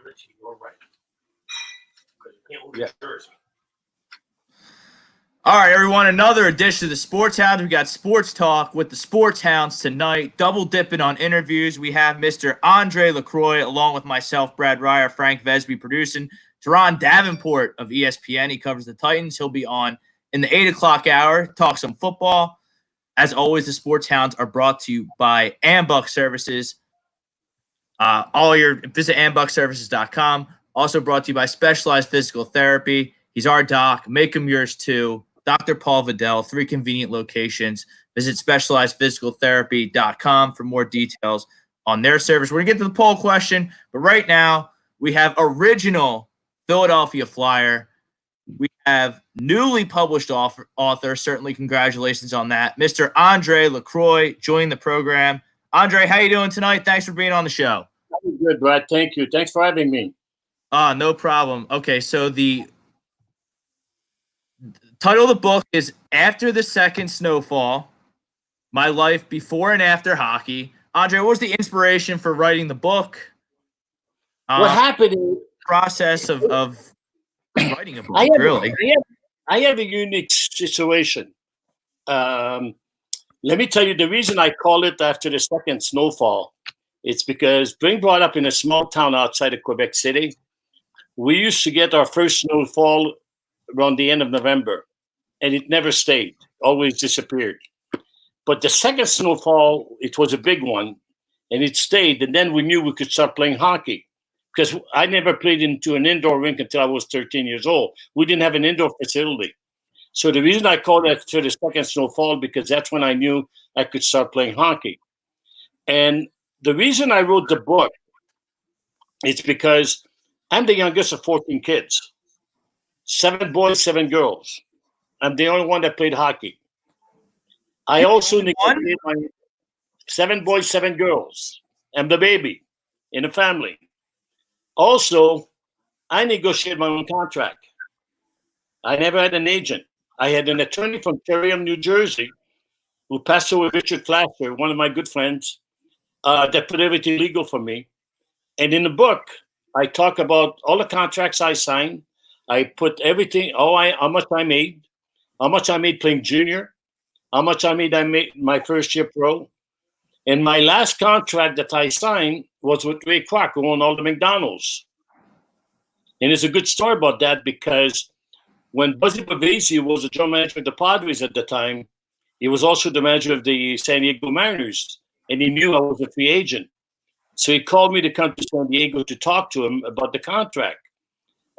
Richie, you're right. Because you can't Yeah. Jersey. All right, everyone, another edition of the Sports Hounds. We got Sports Talk with the Sports Hounds tonight. Double dipping on interviews. We have Mr. André LaCroix, along with myself, Brad Ryer, Frank Vesby producing. Turron Davenport of ESPN. He covers the Titans. He'll be on in the 8 o'clock hour, talk some football. As always, the Sports Hounds are brought to you by Ambuck Services. Visit ambuckservices.com. Also brought to you by Specialized Physical Therapy. He's our doc. Make him yours too. Dr. Paul Vidal, 3 convenient locations. Visit specializedphysicaltherapy.com for more details on their service. We're going to get to the poll question, but right now we have original Philadelphia Flyer. We have newly published author. Certainly congratulations on that. Mr. André LaCroix joining the program. André, how you doing tonight? Thanks for being on the show. I'm good, Brad. Thank you. Thanks for having me. No problem. Okay, so the title of the book is After the Second Snowfall, My Life Before and After Hockey. André, what was the inspiration for writing the book? What happened is process of writing a book, I have a unique situation. Let me tell you the reason I call it After the Second Snowfall. It's because being brought up in a small town outside of Quebec City, we used to get our first snowfall around the end of November, and it never stayed, always disappeared. But the second snowfall, it was a big one, and it stayed, and then we knew we could start playing hockey. Because I never played into an indoor rink until I was 13 years old. We didn't have an indoor facility. So the reason I called it For the Second Snowfall, because that's when I knew I could start playing hockey. And the reason I wrote the book is because I'm the youngest of 14 kids. 7 boys, 7 girls. I'm the only one that played hockey. I also negotiated my 7 boys, 7 girls. I'm the baby in the family. Also, I negotiated my own contract. I never had an agent. I had an attorney from Turron, New Jersey, who passed away, Richard Flasher, one of my good friends, that put everything legal for me. And in the book, I talk about all the contracts I signed. I put everything, how much I made playing junior, how much I made my first year pro. And my last contract that I signed was with Ray Kroc, who owned all the McDonald's. And it's a good story about that because when Buzzy Pavesi was the general manager of the Padres at the time, he was also the manager of the San Diego Mariners, and he knew I was a free agent. So he called me to come to San Diego to talk to him about the contract.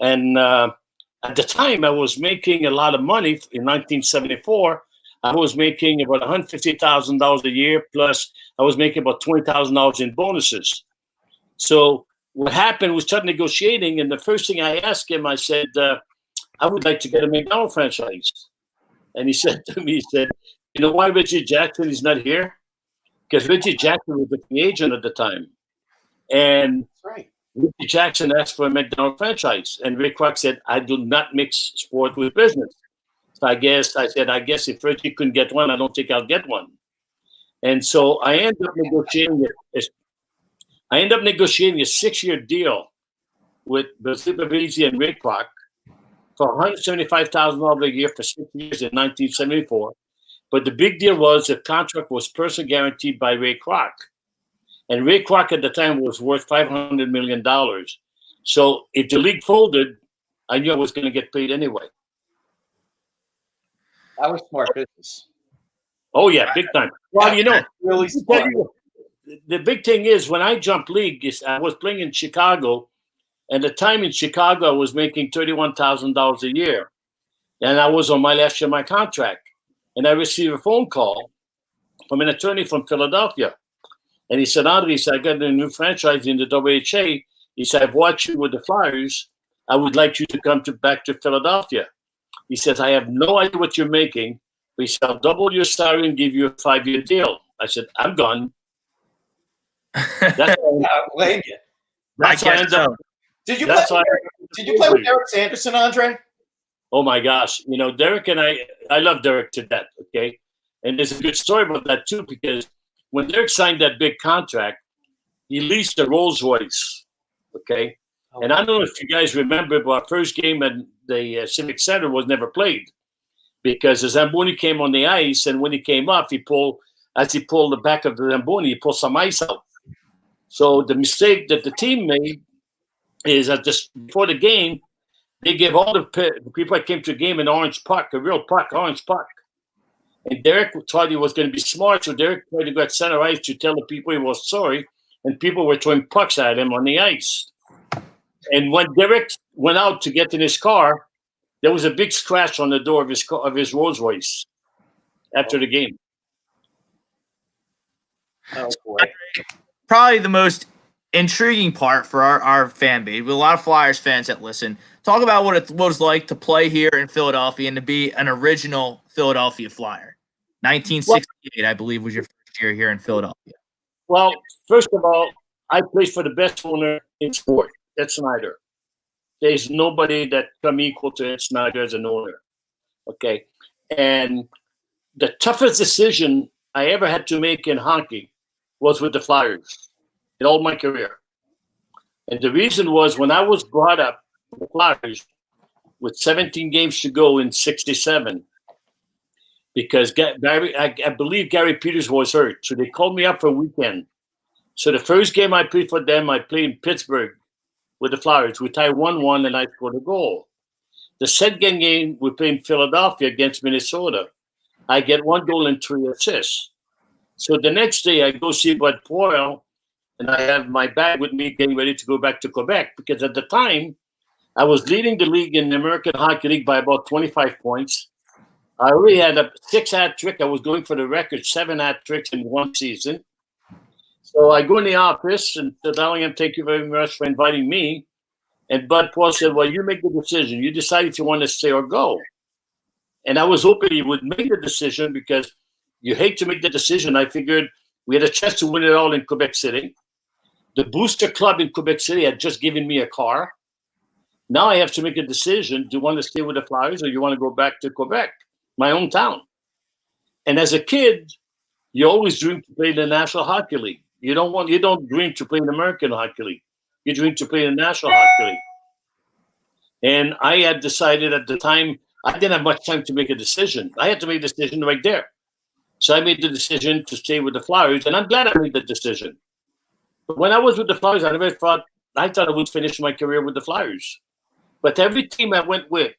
And at the time, I was making a lot of money. In 1974, I was making about $150,000 a year, plus I was making about $20,000 in bonuses. So what happened, we started negotiating, and the first thing I asked him, I said, I would like to get a McDonald's franchise. And he said to me, he said, you know why Reggie Jackson is not here? Because Reggie Jackson was the free agent at the time. And Right. Reggie Jackson asked for a McDonald's franchise. And Ray Kroc said, I do not mix sport with business. So I said, if Reggie couldn't get one, I don't think I'll get one. And so I ended up negotiating a 6-year deal with Buzzy Pavesi and Ray Kroc for $175,000 a year for 6 years in 1974. But the big deal was the contract was personally guaranteed by Ray Kroc. And Ray Kroc at the time was worth $500 million. So if the league folded, I knew I was going to get paid anyway. That was smart business. Oh, yeah, big time. Well, you know, Really smart. the big thing is when I jumped league, I was playing in Chicago. And the time in Chicago, I was making $31,000 a year. And I was on my last year of my contract. And I received a phone call from an attorney from Philadelphia. And he said, André, he said, I got a new franchise in the WHA. He said, I've watched you with the Flyers. I would like you to come back to Philadelphia. He says, I have no idea what you're making. But he said, I'll double your salary and give you a 5-year deal. I said, I'm gone. That's Did you play with Derek Sanderson, André? Oh my gosh. You know, Derek and I love Derek to death, okay? And there's a good story about that too, because when Derek signed that big contract, he leased a Rolls Royce, okay? And I don't know if you guys remember, but our first game at the Civic Center was never played because the Zamboni came on the ice, and when he came up, as he pulled the back of the Zamboni, he pulled some ice out. So the mistake that the team made is that just before the game, they gave all the people that came to the game an orange puck, a real puck, orange puck. And Derek thought he was going to be smart, so Derek tried to go at center ice to tell the people he was sorry, and people were throwing pucks at him on the ice. And when Derek went out to get in his car, there was a big scratch on the door of his Rolls Royce after the game. Oh boy! Probably the most intriguing part for our fan base. With a lot of Flyers fans that listen, talk about what it was like to play here in Philadelphia and to be an original Philadelphia Flyer. 1968, I believe, was your first year here in Philadelphia. Well, first of all, I played for the best owner in sport, Ed Snyder. There's nobody that come equal to Ed Snyder as an owner. Okay, and the toughest decision I ever had to make in hockey was with the Flyers in all my career. And the reason was when I was brought up with the Flyers with 17 games to go in 67, because I believe Gary Peters was hurt. So they called me up for a weekend. So the first game I played for them, I played in Pittsburgh with the Flyers. We tied 1-1 and I scored a goal. The second game, we played in Philadelphia against Minnesota. I get 1 goal and 3 assists. So the next day I go see Bud Poyle, and I have my bag with me getting ready to go back to Quebec because at the time I was leading the league in the American Hockey League by about 25 points. I already had a 6 hat trick. I was going for the record, 7 hat tricks in one season. So I go in the office and telling him, thank you very much for inviting me. And Bud Poyle said, well, you make the decision. You decide if you want to stay or go. And I was hoping he would make the decision because you hate to make the decision. I figured we had a chance to win it all in Quebec City. The Booster Club in Quebec City had just given me a car. Now I have to make a decision. Do you want to stay with the Flyers or you want to go back to Quebec, my hometown? And as a kid, you always dream to play in the National Hockey League. You don't dream to play in the American Hockey League. You dream to play in the National Hockey League. And I had decided at the time, I didn't have much time to make a decision. I had to make a decision right there. So I made the decision to stay with the Flyers, and I'm glad I made the decision. But when I was with the Flyers, I thought I would finish my career with the Flyers. But every team I went with,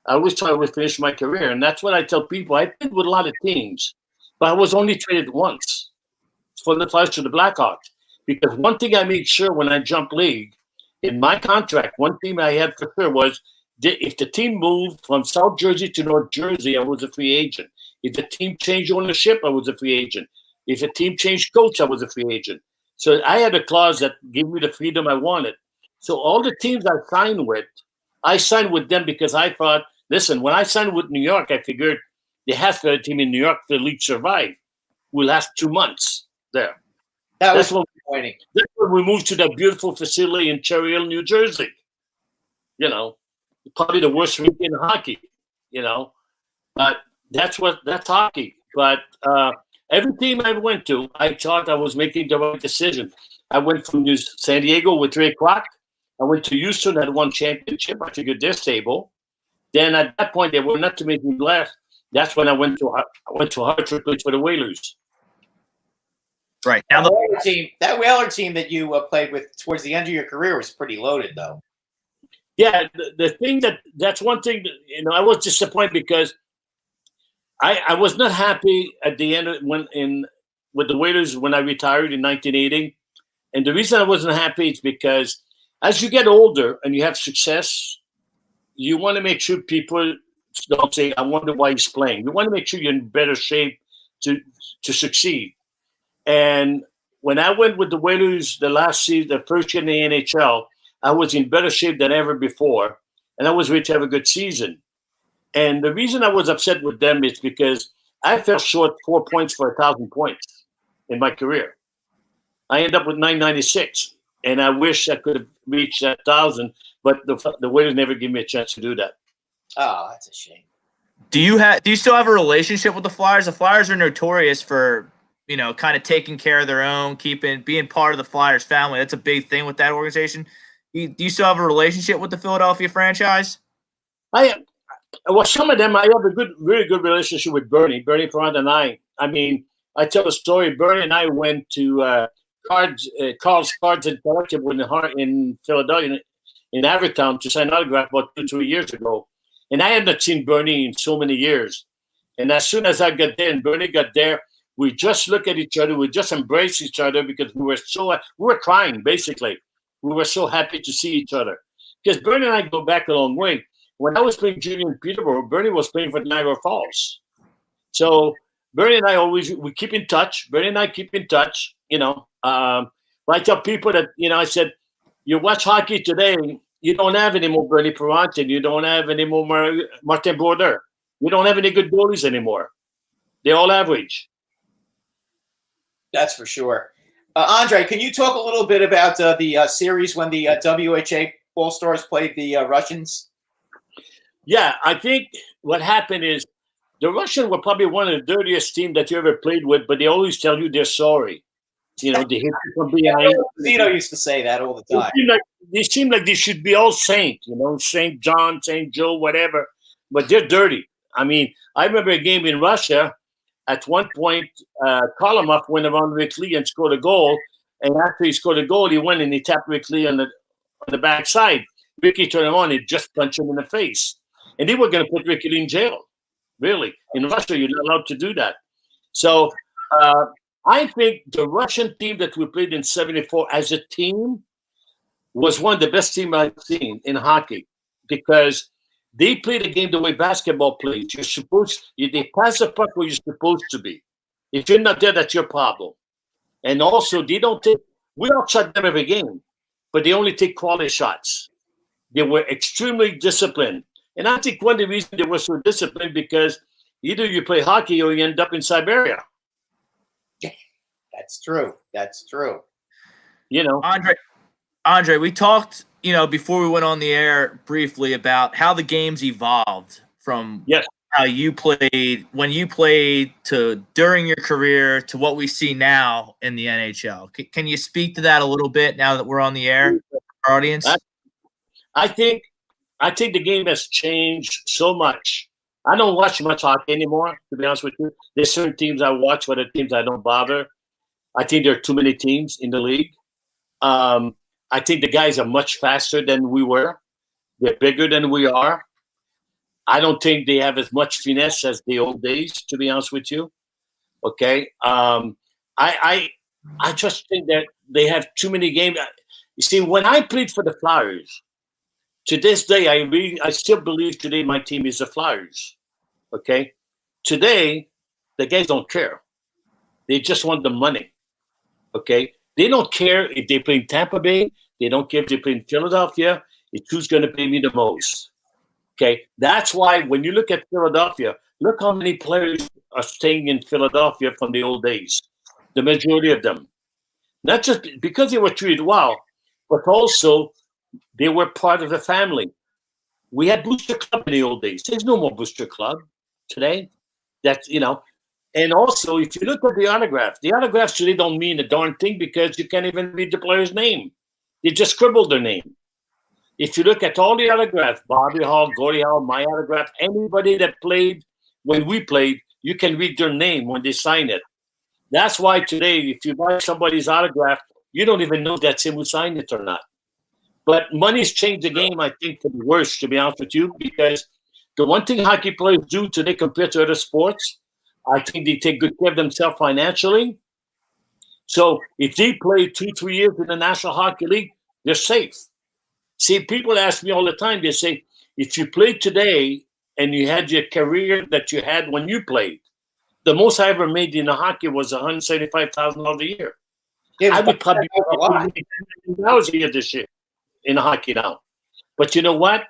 I always thought I would finish my career. And that's what I tell people. I played with a lot of teams, but I was only traded once from the Flyers to the Blackhawks. Because one thing I made sure when I jumped league, in my contract, one thing I had for sure was if the team moved from South Jersey to North Jersey, I was a free agent. If the team changed ownership, I was a free agent. If the team changed coach, I was a free agent. So I had a clause that gave me the freedom I wanted. So all the teams I signed with them because I thought, listen, when I signed with New York, I figured they have to have a team in New York for the league survive. We'll last 2 months there. That's when we moved to that beautiful facility in Cherry Hill, New Jersey. You know, probably the worst league in hockey, you know. But that's hockey. But every team I went to, I thought I was making the right decision. I went from San Diego with Ray Kroc. I went to Houston, had won championship. I figured they're stable. Then at that point, they were not to make me left. That's when I went to Hartford, played for the Whalers. Right. Now that Whaler team that you played with towards the end of your career was pretty loaded, though. Yeah, the thing that's one thing that, I was disappointed because I was not happy at the end with the Whalers when I retired in 1980. And the reason I wasn't happy is because as you get older and you have success, you want to make sure people don't say, I wonder why he's playing. You want to make sure you're in better shape to succeed. And when I went with the Whalers the last season, the first year in the NHL, I was in better shape than ever before, and I was ready to have a good season. And the reason I was upset with them is because I fell short 4 points for 1,000 points in my career. I ended up with 996, and I wish I could have reached that 1,000, but the Whalers never gave me a chance to do that. Oh, that's a shame. Do you still have a relationship with the Flyers? The Flyers are notorious for, kind of taking care of their own, being part of the Flyers family. That's a big thing with that organization. Do you still have a relationship with the Philadelphia franchise? Well, some of them I have a very good relationship with Bernie Perrant and I. I mean, I tell a story. Bernie and I went to Carl's Cards and Collectible in Philadelphia, in Evertown, to sign an autograph about 2-3 years ago. And I had not seen Bernie in so many years. And as soon as I got there and Bernie got there, we just looked at each other. We just embraced each other because we were crying, basically. We were so happy to see each other. Because Bernie and I go back a long way. When I was playing junior in Peterborough, Bernie was playing for Niagara Falls. So Bernie and I we keep in touch. Bernie and I keep in touch, I tell people that, I said, you watch hockey today, you don't have any more Bernie Perrant, and you don't have any more Martin Brodeur. You don't have any good goalies anymore. They're all average. That's for sure. Andre, can you talk a little bit about the series when the WHA All-Stars played the Russians? Yeah, I think what happened is the Russians were probably one of the dirtiest teams that you ever played with, but they always tell you they're sorry. They hit you from behind. Zito used to say that all the time. They seem like they should be all Saint John, Saint Joe, whatever, but they're dirty. I mean, I remember a game in Russia. At one point, Kolomoff went around Rick Lee and scored a goal, and after he scored a goal, he went and he tapped Rick Lee on the backside. Ricky turned around and just punched him in the face. And they were going to put Ricky Lee in jail. Really. In Russia, you're not allowed to do that. So I think the Russian team that we played in 74 as a team was one of the best teams I've seen in hockey because they play the game the way basketball plays. They pass the puck where you're supposed to be. If you're not there, that's your problem. And also, we outshot them every game, but they only take quality shots. They were extremely disciplined. And I think one of the reasons they were so disciplined because either you play hockey or you end up in Siberia. That's true. That's true. Andre, we talked, before we went on the air briefly about how the game's evolved from how you played, when you played, to during your career, to what we see now in the NHL. Can you speak to that a little bit now that we're on the air, our audience? I think the game has changed so much. I don't watch much hockey anymore, to be honest with you. There's certain teams I watch, but other teams I don't bother. I think there are too many teams in the league. I think the guys are much faster than we were. They're bigger than we are. I don't think they have as much finesse as the old days, to be honest with you. Okay. I just think that they have too many games. You see, when I played for the Flyers, to this day, I still believe today my team is the Flyers. Okay. Today, the guys don't care. They just want the money. Okay. They don't care if they play in Tampa Bay. They don't care if they play in Philadelphia. It's who's going to pay me the most. Okay. That's why when you look at Philadelphia, look how many players are staying in Philadelphia from the old days. The majority of them. Not just because they were treated well, but also they were part of the family. We had Booster Club in the old days. There's no more Booster Club today. That's, and also, if you look at the autographs today don't mean a darn thing because you can't even read the player's name. They just scribbled their name. If you look at all the autographs, Bobby Hall, Gordie Howe, my autograph, anybody that played when we played, you can read their name when they sign it. That's why today, if you buy somebody's autograph, you don't even know that's him who signed it or not. But money's changed the game, I think, for the worse, to be honest with you, because the one thing hockey players do today compared to other sports, I think they take good care of themselves financially. So if they play 2-3 years in the National Hockey League, they're safe. See, people ask me all the time, they say, if you played today and you had your career that you had when you played, the most I ever made in the hockey was $175,000 a year. Yeah, I would probably make $1,000 a year this year in hockey now. But you know what?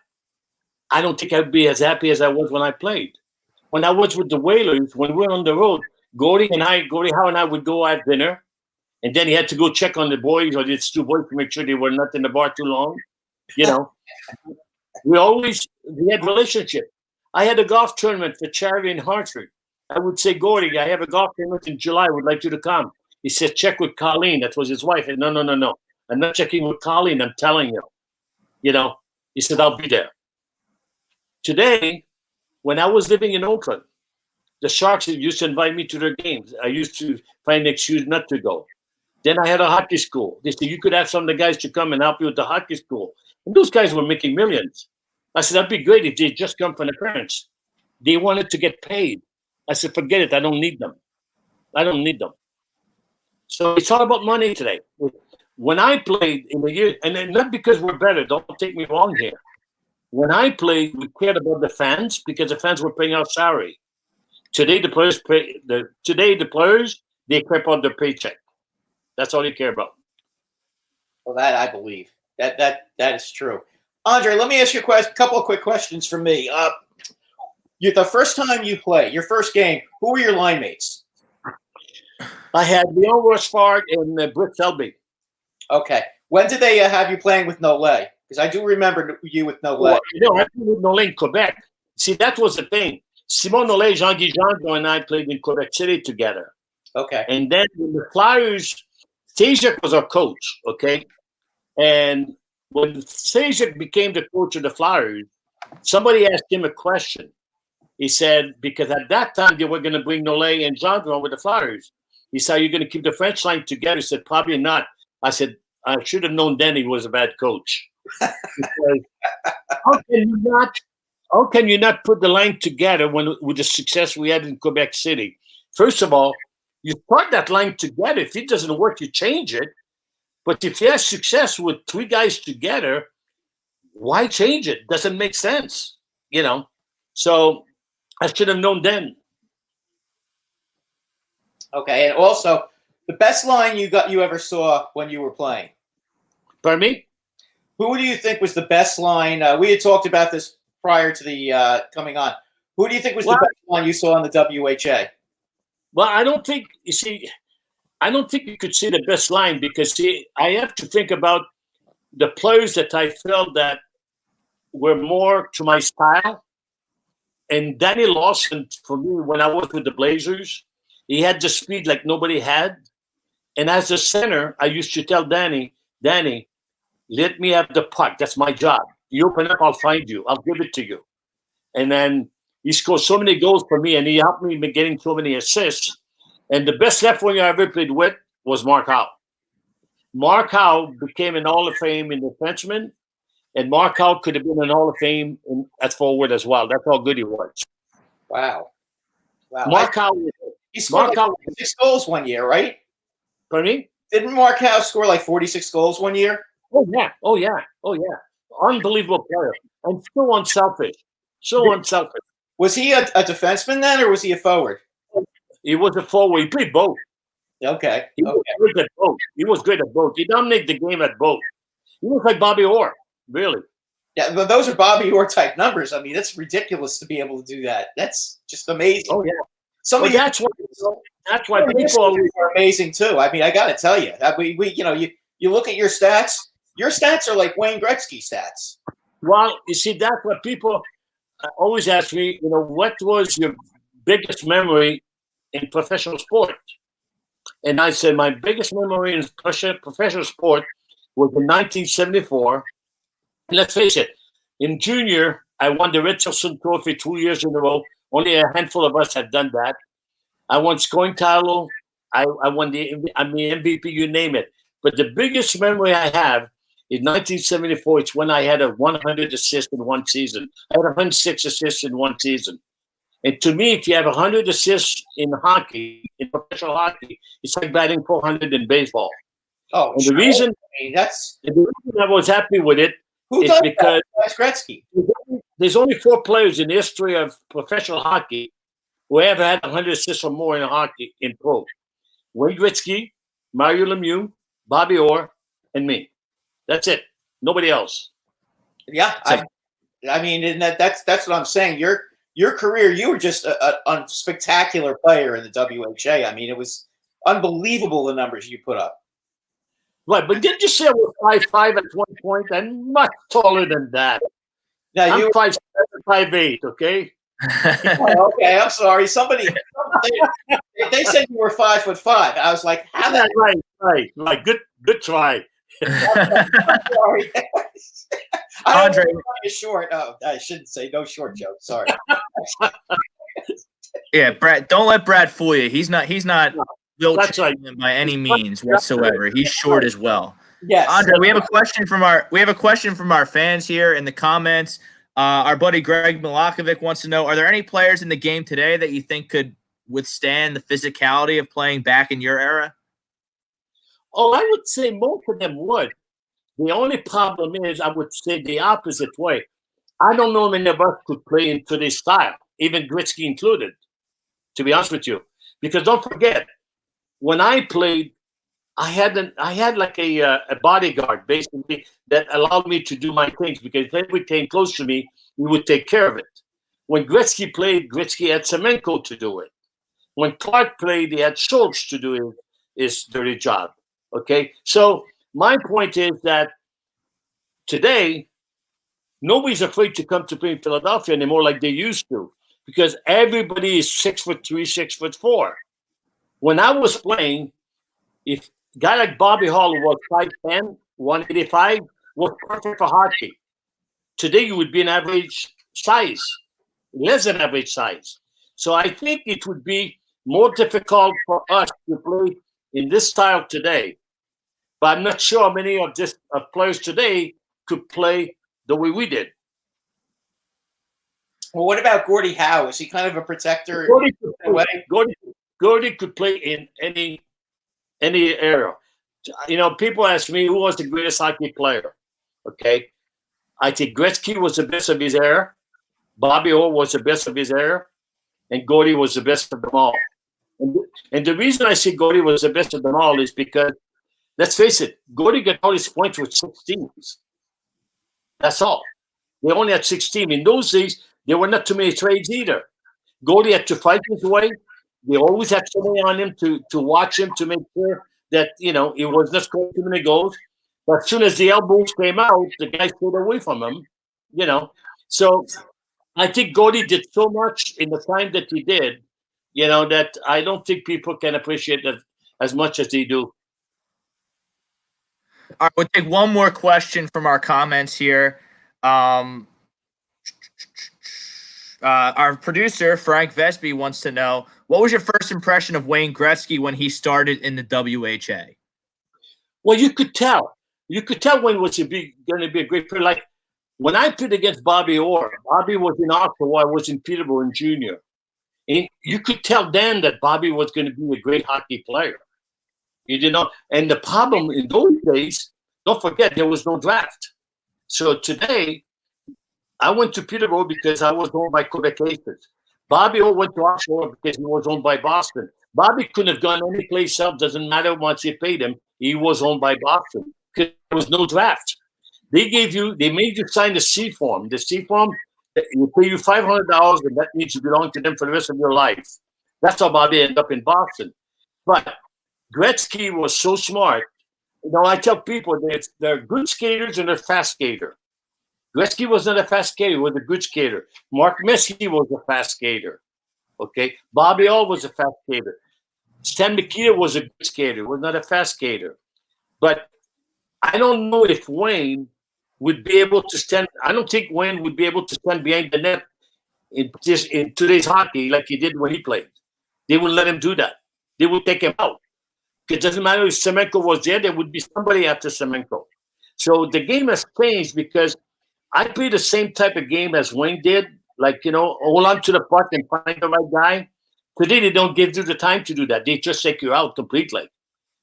I don't think I'd be as happy as I was when I played. When I was with the Whalers, when we were on the road, Gordie Howe and I would go have dinner, and then he had to go check on the boys or these two boys to make sure they were not in the bar too long. We had relationship. I had a golf tournament for charity in Hartford. I would say, Gordie, I have a golf tournament in July. I would like you to come. He said, check with Colleen. That was his wife. And no. I'm not checking with Colleen. I'm telling you. You know, he said, I'll be there. Today, when I was living in Oakland, the Sharks used to invite me to their games. I used to find an excuse not to go. Then I had a hockey school. They said, you could have some of the guys to come and help you with the hockey school. And those guys were making millions. I said, that'd be great if they just come from the parents. They wanted to get paid. I said, forget it. I don't need them. I don't need them. So it's all about money today. When I played in the year, and then not because we're better, don't take me wrong here. When I played, we cared about the fans because the fans were paying our salary. Today, the players they care about their paycheck. That's all they care about. Well, that I believe that is true. Andre, let me ask you a couple of quick questions from me. The first time you play, your first game, who were your line mates? I had Leon Rochefort and Britt Selby. Okay. When did they have you playing with Nole? Because I do remember you with Nole. Well, I played with Nole in Quebec. See, that was the thing. Simon Nole, Jean-Guy Jean and I played in Quebec City together. Okay. And then when the Flyers, Stasiak was our coach, okay? And when Stasiak became the coach of the Flyers, somebody asked him a question. He said, because at that time they were going to bring Nole and Jean with the Flyers. He said, are you going to keep the French line together? He said, probably not. I said, I should have known then he was a bad coach. Because how can you not put the line together with the success we had in Quebec City? First of all, you start that line together. If it doesn't work, you change it. But if you have success with three guys together, why change it? Doesn't make sense, you know. So I should have known then. Okay, and also the best line you ever saw when you were playing. Pardon me? Who do you think was the best line? We had talked about this prior to the coming on. Who do you think was the best line you saw in the WHA? Well, I don't think you could see the best line because I have to think about the players that I felt that were more to my style. And Danny Lawson, for me, when I was with the Blazers, he had the speed like nobody had. And as a center, I used to tell Danny, let me have the puck. That's my job. You open up, I'll find you. I'll give it to you. And then he scored so many goals for me, and he helped me in getting so many assists. And the best left winger I ever played with was Mark Howe. Mark Howe became an Hall of Fame in defenseman, and Mark Howe could have been an Hall of Fame at forward as well. That's how good he was. Wow. Mark Howe. He scored 46 goals one year, right? Pardon me? Didn't Mark Howe score like 46 goals one year? Oh, yeah. Unbelievable player. And so unselfish. Was he a defenseman then, or was he a forward? He was a forward. He played both. Okay. He was good at both. He dominated the game at both. He was like Bobby Orr, really. Yeah, but those are Bobby Orr type numbers. I mean, it's ridiculous to be able to do that. That's just amazing. Oh, yeah. That's why people are amazing too. I mean, I got to tell you, you look at your stats. Your stats are like Wayne Gretzky stats. Well, you see, that's what people always ask me. What was your biggest memory in professional sport? And I said my biggest memory in professional sport was in 1974. And let's face it, in junior, I won the Richardson Trophy 2 years in a row. Only a handful of us had done that. I won scoring title. I won the MVP, you name it. But the biggest memory I have in 1974, it's when I had 100 assists in one season. I had 106 assists in one season. And to me, if you have 100 assists in hockey, in professional hockey, it's like batting 400 in baseball. Oh, and the reason I was happy with it is because Gretzky. There's only 4 players in the history of professional hockey who ever had 100 assists or more in hockey in pro. Wayne Gretzky, Mario Lemieux, Bobby Orr, and me. That's it. Nobody else. Yeah, So, I mean, and that's what I'm saying. Your career, you were just a spectacular player in the WHA. I mean, it was unbelievable the numbers you put up. right, but didn't you say I was 5'5" at one point? I'm much taller than that. Now I'm you 5'7", 5'8", okay? okay, I'm sorry. Somebody they said you were 5'5". I was like, how Yeah, that right. Good try. sorry. I Andre, don't want to be short. Oh, I shouldn't say no short joke. Sorry. yeah, Brad. Don't let Brad fool you. He's not Will That's right. Chamberlain by any means whatsoever. He's short as well. Yes. Andre, we have a question from our fans here in the comments. Our buddy Greg Milakovic wants to know: are there any players in the game today that you think could withstand the physicality of playing back in your era? Oh, I would say most of them would. The only problem is, I would say the opposite way. I don't know many of us could play in today's style, even Gretzky included, to be honest with you. Because don't forget, when I played, I had like a bodyguard, basically, that allowed me to do my things, because if anyone came close to me, he would take care of it. When Gretzky played, Gretzky had Semenko to do it. When Clark played, he had Schultz to do his dirty job. Okay? So my point is that today, nobody's afraid to come to play in Philadelphia anymore like they used to, because everybody is 6'3", 6'4". When I was playing, if a guy like Bobby Hall was 5'10", 185, was perfect for hockey. Today, you would be an average size, less than average size. So I think it would be more difficult for us to play in this style today. But I'm not sure many of players today could play the way we did. Well, what about Gordie Howe? Is he kind of a protector? Gordie could play in any era. You know, people ask me who was the greatest hockey player. Okay, I think Gretzky was the best of his era. Bobby Orr was the best of his era, and Gordie was the best of them all. And the reason I say Gordie was the best of them all is because, let's face it, Gordie got all his points with 6 teams. That's all. They only had 16. In those days, there were not too many trades either. Gordie had to fight his way. They always had somebody on him to watch him, to make sure that, you know, he was not scoring too many goals. But as soon as the elbows came out, the guy stayed away from him, you know. So I think Gordie did so much in the time that he did, you know, that I don't think people can appreciate that as much as they do. All right, we'll take one more question from our comments here. Our producer, Frank Vesby, wants to know, what was your first impression of Wayne Gretzky when he started in the WHA? Well, you could tell. You could tell Wayne was going to be a great player. Like, when I played against Bobby Orr, Bobby was in Ottawa, I was in Peterborough in junior. And you could tell then that Bobby was going to be a great hockey player. You did not. And the problem in those days, don't forget, there was no draft. So today, I went to Peterborough because I was owned by Quebec Aces. Bobby Orr went to Ottawa because he was owned by Boston. Bobby couldn't have gone any place else. Doesn't matter once you paid him. He was owned by Boston because there was no draft. They made you sign the C form. The C form, you pay you $500, and that means you belong to them for the rest of your life. That's how Bobby ended up in Boston. But Gretzky was so smart. You know, I tell people that they're good skaters and they're fast skater. Gretzky was not a fast skater; he was a good skater. Mark Messier was a fast skater. Okay, Bobby Orr was a fast skater. Stan Mikita was a good skater; was not a fast skater. But I don't know if Wayne would be able to stand. I don't think Wayne would be able to stand behind the net in today's hockey like he did when he played. They wouldn't let him do that. They would take him out. It doesn't matter if Semenko was there; there would be somebody after Semenko. So the game has changed because I played the same type of game as Wayne did, like, you know, hold on to the puck and find the right guy. Today, they don't give you the time to do that. They just take you out completely.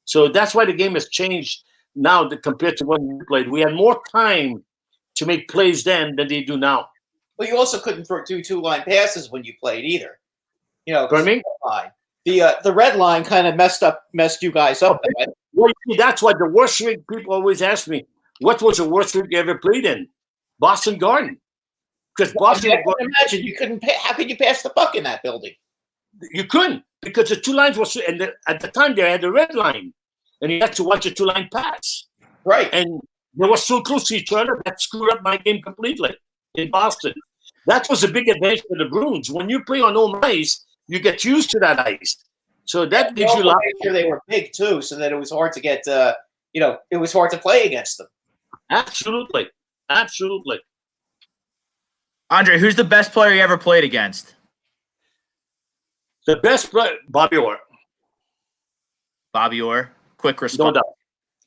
So that's why the game has changed now compared to when we played. We had more time to make plays then than they do now. Well, you also couldn't do 2-line passes when you played either. You know, Pardon me? The red line kind of messed you guys up. Okay. Well, that's why the worst league, people always ask me, what was the worst league you ever played in? Boston Garden. Because Boston I can imagine you couldn't. How could you pass the puck in that building? You couldn't, because the two lines was, and at the time they had the red line, and you had to watch a 2-line pass. Right. And they were so close to each other that screwed up my game completely in Boston. That was a big advantage for the Bruins. When you play on home ice, you get used to that ice. So that gives you a lot. Sure, they were big too, so that it was hard to get. It was hard to play against them. Absolutely. Absolutely. Andre, who's the best player you ever played against? The best player, Bobby Orr. Bobby Orr. Quick response. No doubt.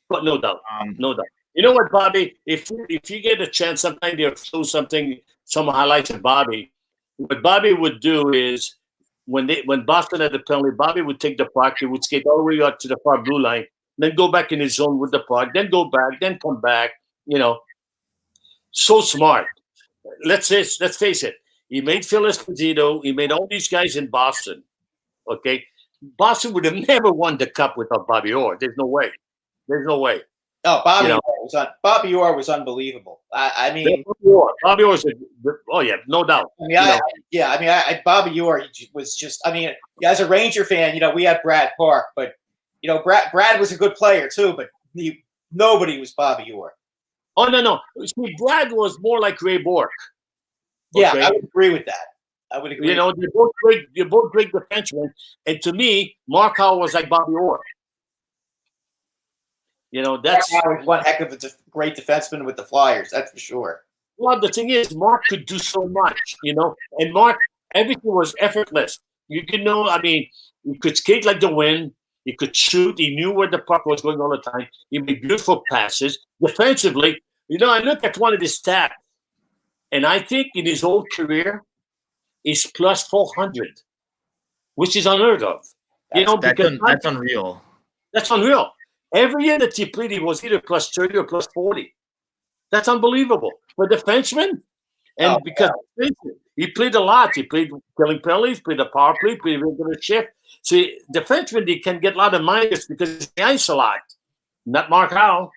But no doubt. No doubt. You know what, Bobby? If you get a chance, sometimes they'll show some highlights of Bobby. What Bobby would do is when Boston had the penalty, Bobby would take the puck, he would skate all the way out to the far blue line, then go back in his zone with the puck, then go back, then come back. So smart. Let's face it. He made Phil Esposito. He made all these guys in Boston. Okay, Boston would have never won the cup without Bobby Orr. There's no way. Oh, Bobby Orr was unbelievable. I mean, Bobby Orr. Oh yeah, no doubt. Bobby Orr was just. I mean, as a Ranger fan, we had Brad Park, but Brad was a good player too, but nobody was Bobby Orr. Oh no. See, Brad was more like Ray Bork. Okay? Yeah, I would agree with that. I would agree. They're both great defensemen, and to me, Mark Howell was like Bobby Orr. That's one heck of a great defenseman with the Flyers. That's for sure. Well, the thing is, Mark could do so much, and Mark, everything was effortless. You could skate like the wind. He could shoot. He knew where the puck was going all the time. He made beautiful passes. Defensively, I looked at one of his stats, and I think in his whole career, he's plus 400, which is unheard of. That's unreal. That's unreal. Every year that he played, he was either plus 30 or plus 40. That's unbelievable. For defenseman, because he played a lot. He played killing penalties, played a power play, played a regular shift. See, defensemen, they can get a lot of minus because they ice a lot. Not Mark Howell.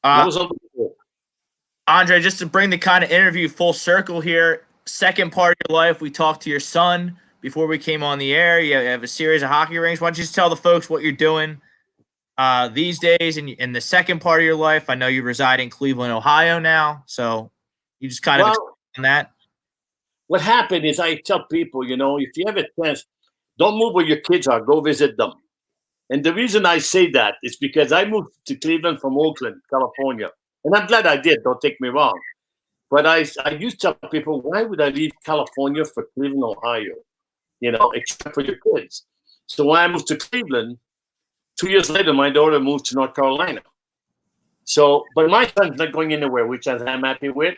That was unbelievable. Andre, just to bring the kind of interview full circle here, second part of your life, we talked to your son before we came on the air. You have a series of hockey rinks. Why don't you just tell the folks what you're doing these days in the second part of your life? I know you reside in Cleveland, Ohio now, so you just kind of explain that. What happened is I tell people, if you have a chance, don't move where your kids are. Go visit them. And the reason I say that is because I moved to Cleveland from Oakland, California. And I'm glad I did. Don't take me wrong. But I used to tell people, why would I leave California for Cleveland, Ohio? Except for your kids. So when I moved to Cleveland, 2 years later, my daughter moved to North Carolina. So, but my son's not going anywhere, which I'm happy with.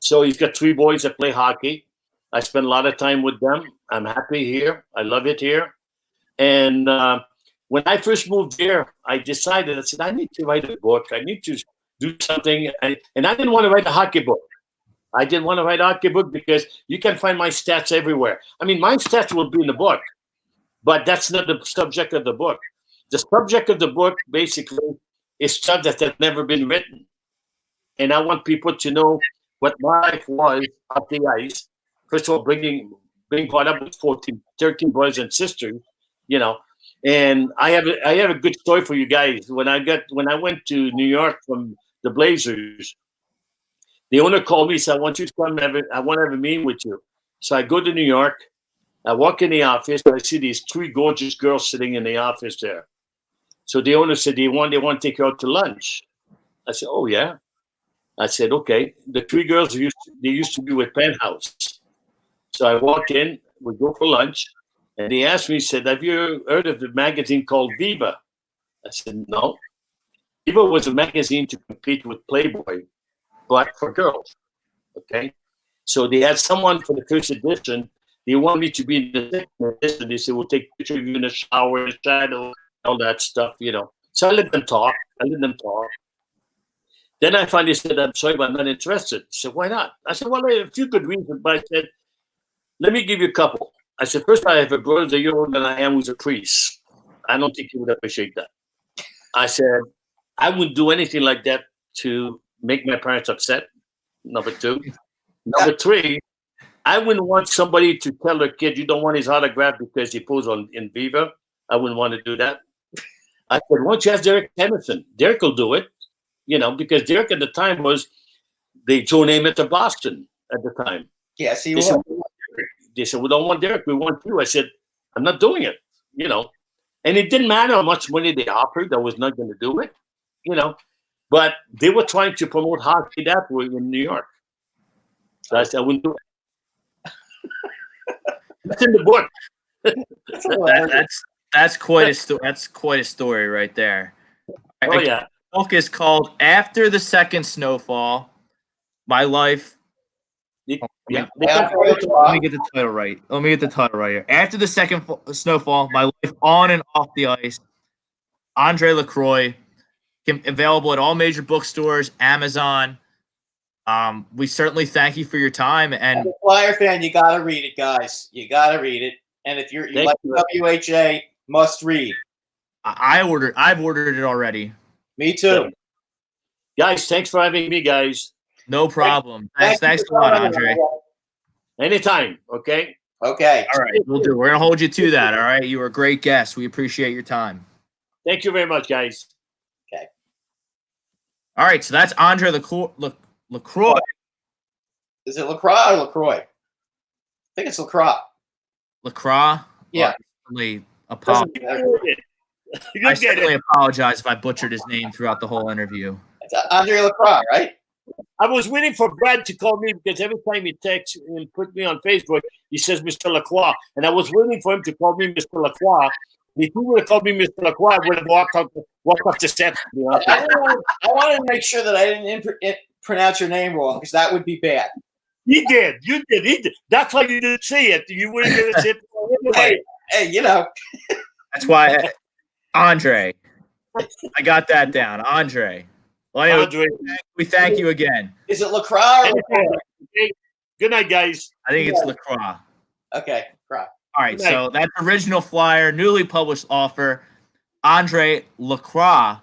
So he's got 3 boys that play hockey. I spend a lot of time with them. I'm happy here. I love it here. And when I first moved here, I decided, I said, I need to write a book. I need to do something. And I didn't want to write a hockey book. I didn't want to write a hockey book because you can find my stats everywhere. I mean, my stats will be in the book, but that's not the subject of the book. The subject of the book basically is stuff that has never been written. And I want people to know what my life was off the ice. First of all, being brought up with 13 brothers and sisters, And I have a good story for you guys. When I went to New York from the Blazers, the owner called me and said, I want you to come I want to have a meeting with you. So I go to New York. I walk in the office. I see these 3 gorgeous girls sitting in the office there. So the owner said, they want to take you out to lunch. I said, oh, yeah. I said, okay. The 3 girls, they used to be with Penthouse. So I walk in. We go for lunch. And he asked me, he said, have you heard of the magazine called Viva? I said, no. Viva was a magazine to compete with Playboy, but for girls. Okay? So they had someone for the first edition. They wanted me to be in the second edition. They said, we'll take pictures of you in the shower, shadow, all that stuff, So I let them talk. Then I finally said, I'm sorry, but I'm not interested. He said, why not? I said, well, I have a few good reasons, but I said, let me give you a couple. I said, first, I have a brother that you're older than I am who's a priest. I don't think you would appreciate that. I said, I wouldn't do anything like that to make my parents upset. Number 2. Number 3, I wouldn't want somebody to tell their kid, you don't want his autograph because he posed in Viva. I wouldn't want to do that. I said, why don't you ask Derek Henderson? Derek will do it, because Derek at the time was the Joe Namath of Boston at the time. Yes, he was. They said, we don't want Derek, we want you. I said, I'm not doing it, And it didn't matter how much money they offered. I was not going to do it, But they were trying to promote hockey that way in New York. So I said, I wouldn't do it. That's in the book. That's quite a story right there. Oh, yeah. The book is called After the Second Snowfall. My life. Yeah. Let me get the title right. Let me get the title right here. After the Second Snowfall, My Life on and Off the Ice. André LaCroix. Available at all major bookstores, Amazon. We certainly thank you for your time. And as a Flyer fan, you got to read it, guys. You got to read it. And if you like WHA, must read. I've ordered it already. Me too. Guys, thanks for having me, guys. No problem. Thanks a lot, Andre. Anytime, okay? Okay. All right, we'll do. We're going to hold you to that, all right? You were a great guest. We appreciate your time. Thank you very much, guys. Okay. All right, so that's André LaCroix. Is it LaCroix or LaCroix? I think it's LaCroix. LaCroix? Yeah. I certainly apologize if I butchered his name throughout the whole interview. It's André LaCroix, right? I was waiting for Brad to call me because every time he texts and put me on Facebook, he says Mr. LaCroix. And I was waiting for him to call me Mr. LaCroix. If he would have called me Mr. LaCroix, I would have walked off the set. I wanted to make sure that I didn't pronounce your name wrong because that would be bad. He did. You did. He did. That's why you didn't say it. You wouldn't get it anyway. Hey, you know. That's why, Andre. I got that down. Andre. Well, anyway, Andre. We thank you again. Is it LaCroix or okay. Good night, guys. I think it's LaCroix. Okay, LaCroix. All right, so that's original Flyer, newly published author, André LaCroix.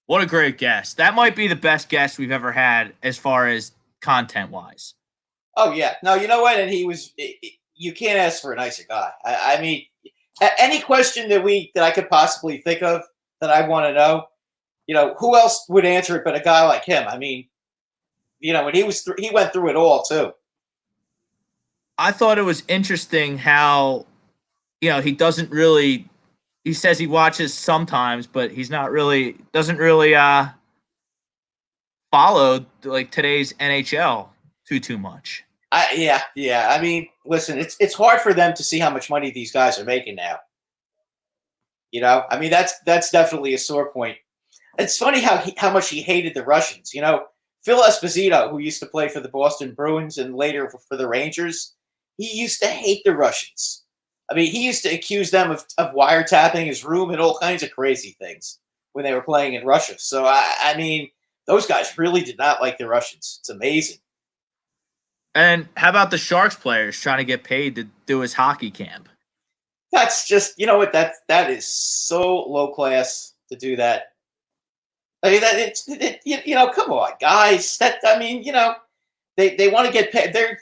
What a great guest. That might be the best guest we've ever had as far as content-wise. Oh, yeah. No, you know what? And you can't ask for a nicer guy. I mean, any question that I could possibly think of that I want to know, who else would answer it but a guy like him? I mean, when he went through it all too. I thought it was interesting how, he doesn't really. He says he watches sometimes, but he's not really doesn't really follow like today's NHL too much. Yeah. I mean, listen, it's hard for them to see how much money these guys are making now. I mean, that's definitely a sore point. It's funny how much he hated the Russians. Phil Esposito, who used to play for the Boston Bruins and later for the Rangers, he used to hate the Russians. I mean, he used to accuse them of wiretapping his room and all kinds of crazy things when they were playing in Russia. So, I mean, those guys really did not like the Russians. It's amazing. And how about the Sharks players trying to get paid to do his hockey camp? That's just, that is so low class to do that. I mean, come on, guys. They want to get paid. They're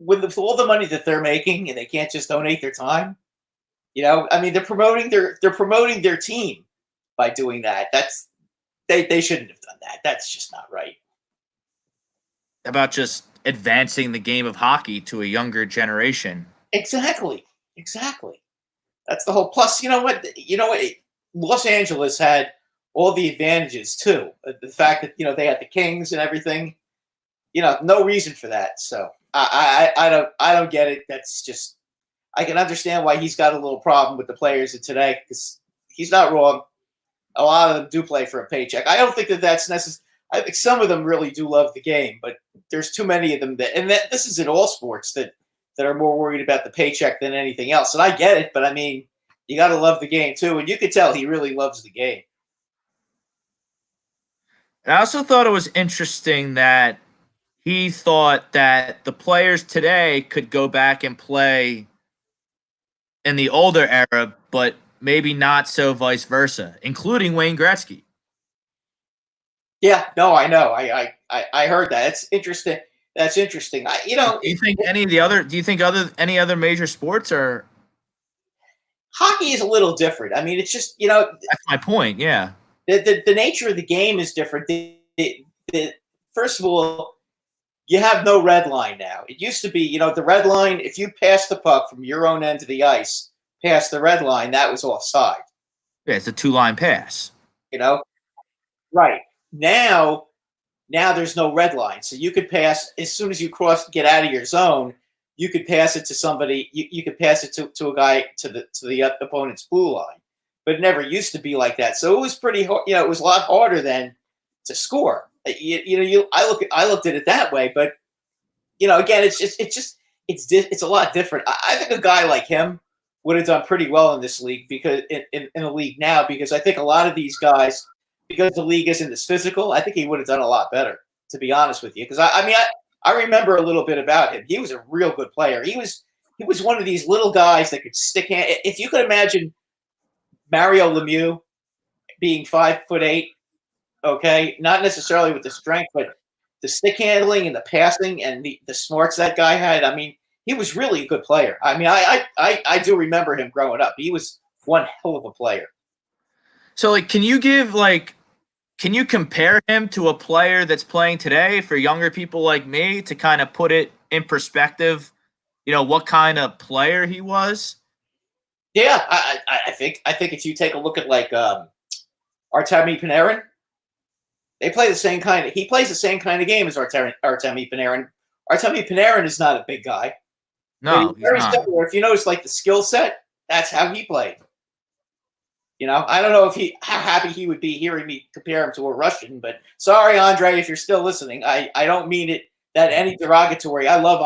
with all the money that they're making, and they can't just donate their time. I mean, they're promoting their team by doing that. They shouldn't have done that. That's just not right. How about just advancing the game of hockey to a younger generation? Exactly. That's the whole. Plus, you know what? Los Angeles had all the advantages too. The fact that they had the Kings and everything. No reason for that. So I don't get it. That's just, I can understand why he's got a little problem with the players of today because he's not wrong. A lot of them do play for a paycheck. I don't think that's necessary. I think some of them really do love the game, but there's too many of them this is in all sports that are more worried about the paycheck than anything else. And I get it, but I mean, you got to love the game too. And you could tell he really loves the game. And I also thought it was interesting that he thought that the players today could go back and play in the older era, but maybe not so vice versa, including Wayne Gretzky. Yeah, no, I know. I heard that. It's interesting. That's interesting. Do you think any other major sports are? Hockey is a little different. I mean, it's just That's my point. Yeah. The nature of the game is different. First of all, you have no red line now. It used to be, the red line, if you pass the puck from your own end of the ice, past the red line, that was offside. Yeah, it's a 2-line pass. Right. now there's no red line. So you could pass as soon as you get out of your zone, you could pass it to somebody. You could pass it to a guy to the opponent's blue line. But it never used to be like that. So it was pretty hard. It was a lot harder then to score. I looked at it that way. But again, it's a lot different. I think a guy like him would have done pretty well in this league because in the league now, because I think a lot of these guys, because the league isn't as physical, I think he would have done a lot better, to be honest with you. Because I remember a little bit about him. He was a real good player. He was one of these little guys that could stick hand. If you could imagine Mario Lemieux being 5'8", okay, not necessarily with the strength, but the stick handling and the passing and the smarts that guy had. I mean, he was really a good player. I mean, I do remember him growing up. He was one hell of a player. So, can you compare him to a player that's playing today for younger people like me to kind of put it in perspective, what kind of player he was? Yeah, I think if you take a look at Artemi Panarin, they play the same kind of. He plays the same kind of game as Artemi Panarin. Artemi Panarin is not a big guy. No, he's very similar. If you notice, the skill set, that's how he played. I don't know how happy he would be hearing me compare him to a Russian, but sorry, Andre, if you're still listening, I don't mean it that any derogatory. I love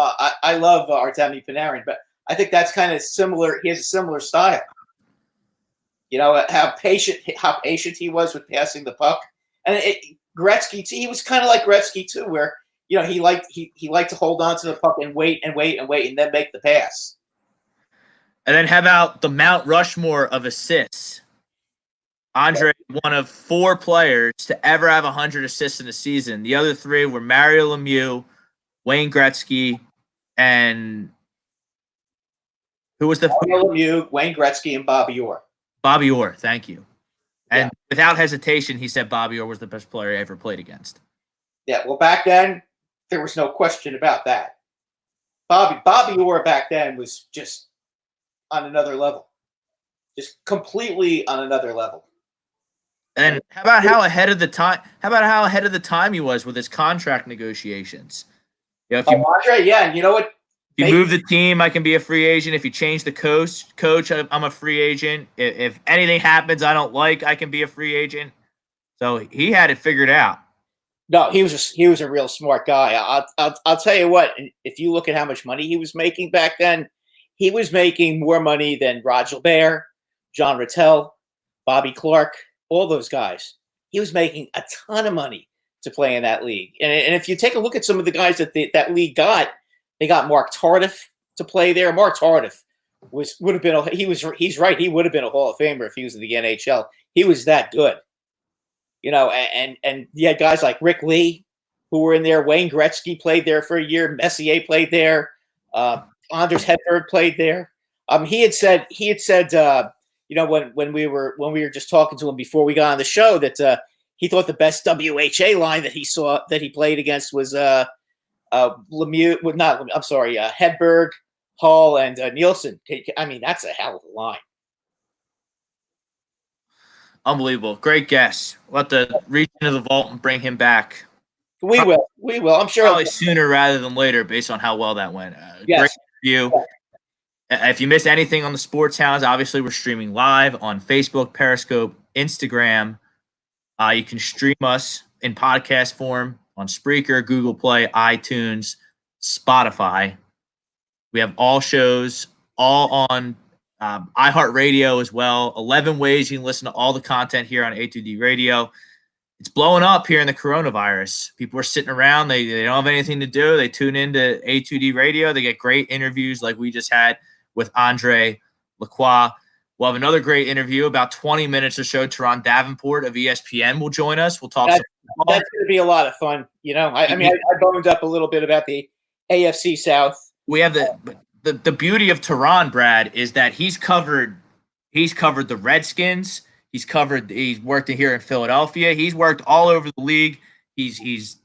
Artemi Panarin, but I think that's kind of similar. He has a similar style. How patient he was with passing the puck, and Gretzky too. He was kind of like Gretzky too, where he liked to hold on to the puck and wait, and then make the pass. And then how about the Mount Rushmore of assists? Andre, one of 4 players to ever have 100 assists in a season. The other 3 were Mario Lemieux, Wayne Gretzky, and who was the Mario Lemieux, Wayne Gretzky, and Bobby Orr. Bobby Orr, thank you. And without hesitation, he said Bobby Orr was the best player he ever played against. Yeah, well, back then, there was no question about that. Bobby Orr back then was just on another level. Just completely on another level. And how about how ahead of the time he was with his contract negotiations? If you, Andre, yeah, and you know what? If you move the team, I can be a free agent. If you change the coach, I'm a free agent. If anything happens I don't like, I can be a free agent. So he had it figured out. No, he was a real smart guy. I'll tell you what. If you look at how much money he was making back then, he was making more money than Roger Bear, John Rattel, Bobby Clark, all those guys. He was making a ton of money to play in that league. And if you take a look at some of the guys that league got, they got Mark Tardif to play there. Mark Tardif would have been he's right. He would have been a Hall of Famer if he was in the NHL. He was that good. And you had guys like Rick Lee who were in there. Wayne Gretzky played there for a year. Messier played there. Anders Hedberg played there. He had said when we were just talking to him before we got on the show that he thought the best WHA line that he played against was Lemieux. Hedberg, Hall, and Nielsen. I mean, that's a hell of a line. Unbelievable. Great guess. We'll have to reach into the vault and bring him back. We will. I'm sure. Probably sooner rather than later based on how well that went. Yes. Great review. Yeah. If you missed anything on the Sports Hounds, obviously we're streaming live on Facebook, Periscope, Instagram. You can stream us in podcast form on Spreaker, Google Play, iTunes, Spotify. We have all shows all on iHeartRadio as well. 11 ways you can listen to all the content here on A2D Radio. It's blowing up here in the coronavirus. People are sitting around. They don't have anything to do. They tune into A2D Radio. They get great interviews like we just had with André LaCroix. We'll have another great interview, about 20 minutes or so. Turron Davenport of ESPN will join us. We'll talk. That's going to be a lot of fun. I boned up a little bit about the AFC South. We have the beauty of Turron, Brad, is that he's covered the Redskins. He's worked here in Philadelphia. He's worked all over the league. He's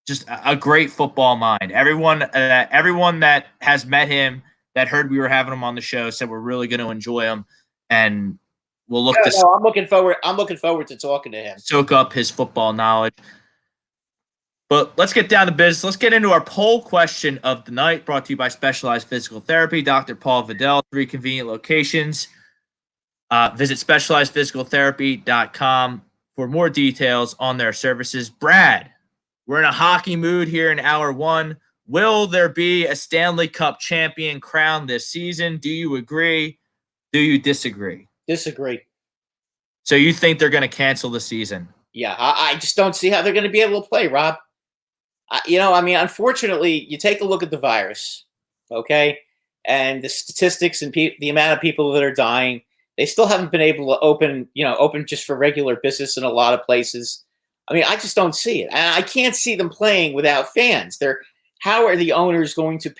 just a great football mind. Everyone that has met him, that heard we were having him on the show, said we're really going to enjoy him. And we'll look Yeah, to no, I'm looking forward to talking to him. soak up his football knowledge. But let's get down to business. Let's get into our poll question of the night, brought to you by Specialized Physical Therapy, Dr. Paul Vidal, 3 convenient locations. Visit specializedphysicaltherapy.com for more details on their services. Brad, we're in a hockey mood here in hour 1. Will there be a Stanley Cup champion crowned this season? Do you agree? Do you disagree? Disagree. So you think they're going to cancel the season? Yeah, I just don't see how they're going to be able to play, Rob. Unfortunately, you take a look at the virus, okay, and the statistics and the amount of people that are dying. They still haven't been able to open just for regular business in a lot of places. I mean, I just don't see it. And I can't see them playing without fans. How are the owners going to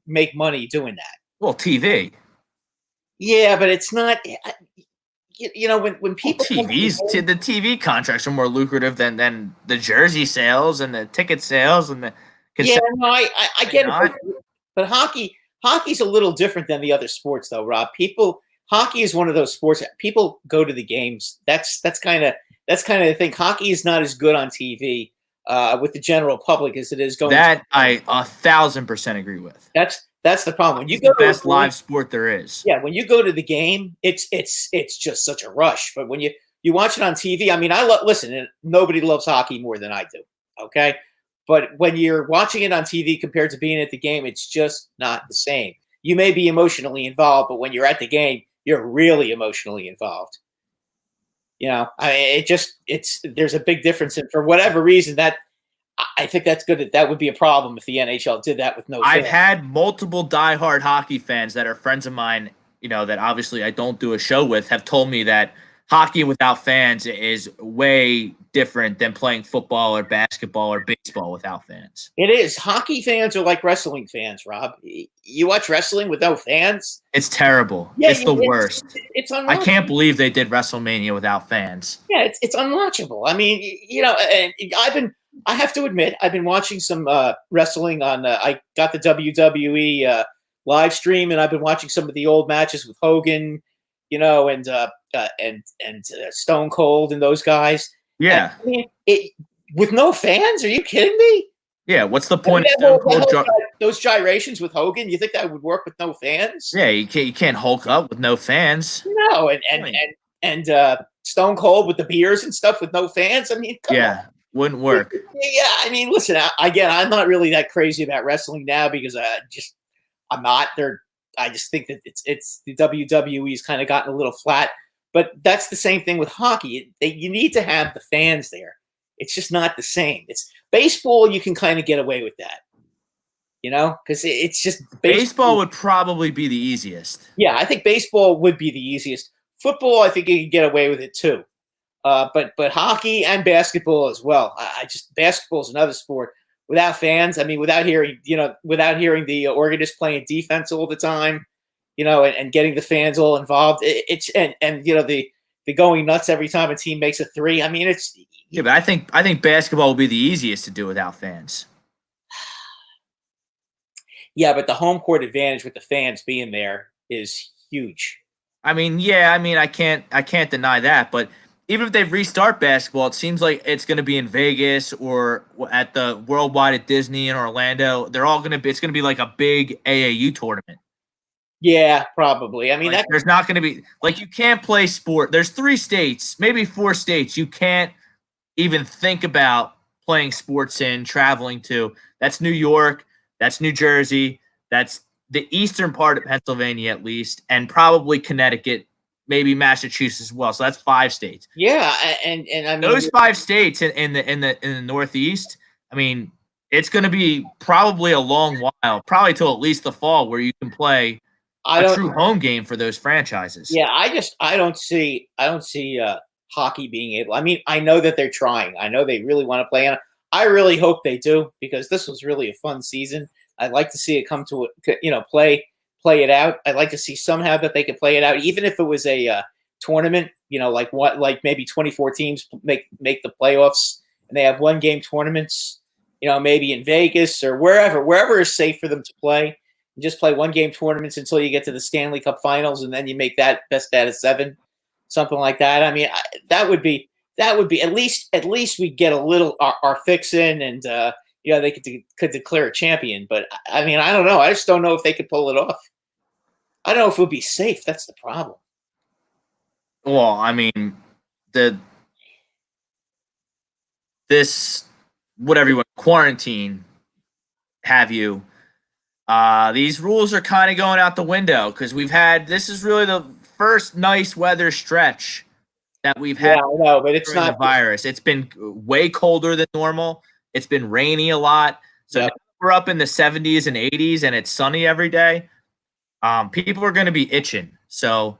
make money doing that? Well, TV. Yeah, but it's not. When people the TV contracts are more lucrative than the jersey sales and the ticket sales and the. Yeah, no, I get it, but hockey's a little different than the other sports, though, Rob. Hockey is one of those sports that people go to the games. That's kind of the thing. Hockey is not as good on TV with the general public as it is going. That I 1,000% agree with. That's the problem. When you go to the best live sport there is. Yeah, when you go to the game, it's just such a rush. But when you watch it on TV, I mean, listen, and nobody loves hockey more than I do. Okay, but when you're watching it on TV compared to being at the game, it's just not the same. You may be emotionally involved, but when you're at the game, you're really emotionally involved. There's a big difference, and for whatever reason, that I think that's good. That would be a problem if the NHL did that with no fans. I've had multiple diehard hockey fans that are friends of mine, that obviously I don't do a show with, have told me that hockey without fans is way different than playing football or basketball or baseball without fans. It is. Hockey fans are like wrestling fans, Rob. You watch wrestling with no fans? It's terrible. Yeah, it's the worst. It's unwatchable. I can't believe they did WrestleMania without fans. Yeah, it's unwatchable. I mean, and I have to admit, I've been watching some wrestling on. I got the WWE live stream, and I've been watching some of the old matches with Hogan, and Stone Cold and those guys. Yeah, I mean, with no fans? Are you kidding me? Yeah, what's the point of Stone Cold? Those gyrations with Hogan, you think that would work with no fans? Yeah, you can't Hulk up with no fans. No, and Stone Cold with the beers and stuff with no fans. I mean, come on. Wouldn't work. Yeah, I mean, listen, I'm not really that crazy about wrestling now because I'm not there. I just think that it's the WWE's kind of gotten a little flat, but that's the same thing with hockey. You need to have the fans there. It's just not the same. It's baseball. You can kind of get away with that, because it's just baseball would probably be the easiest. Yeah, I think baseball would be the easiest. Football, I think you can get away with it too. But hockey and basketball as well. Basketball is another sport without fans. I mean, without hearing the organist playing defense all the time, and getting the fans all involved. The going nuts every time a team makes a three. I mean, it's but I think basketball will be the easiest to do without fans. Yeah, but the home court advantage with the fans being there is huge. I mean, I can't deny that, but even if they restart basketball, it seems like it's going to be in Vegas or at the Worldwide at Disney in Orlando. It's going to be like a big AAU tournament. Yeah, probably. I mean, there's not going to be you can't play sport. There's 3 states, maybe 4 states you can't even think about playing sports in, traveling to. That's New York, that's New Jersey, that's the eastern part of Pennsylvania at least, and probably Connecticut. Maybe Massachusetts as well. So that's 5 states. Yeah, and I mean those 5 states in the Northeast. I mean, it's going to be probably a long while, probably till at least the fall, where you can play a true home game for those franchises. Yeah, I don't see hockey being able. I mean, I know that they're trying. I know they really want to play, and I really hope they do because this was really a fun season. I'd like to see it come to play it out. I'd like to see somehow that they could play it out, even if it was a tournament, like maybe 24 teams make the playoffs and they have 1-game tournaments, maybe in Vegas or wherever is safe for them to play. And just play 1-game tournaments until you get to the Stanley Cup Finals, and then you make that best out of 7. something like that. I mean, that would be at least we get a little our fix in, and they could declare a champion. But I mean, I don't know. I just don't know if they could pull it off. I don't know if it would be safe. That's the problem. Well, I mean, this whatever you want, quarantine, have you? These rules are kind of going out the window because this is really the first nice weather stretch that we've had. Yeah, I know, but it's not the virus. It's been way colder than normal. It's been rainy a lot. So now we're up in the 70s and 80s and it's sunny every day. People are going to be itching. So,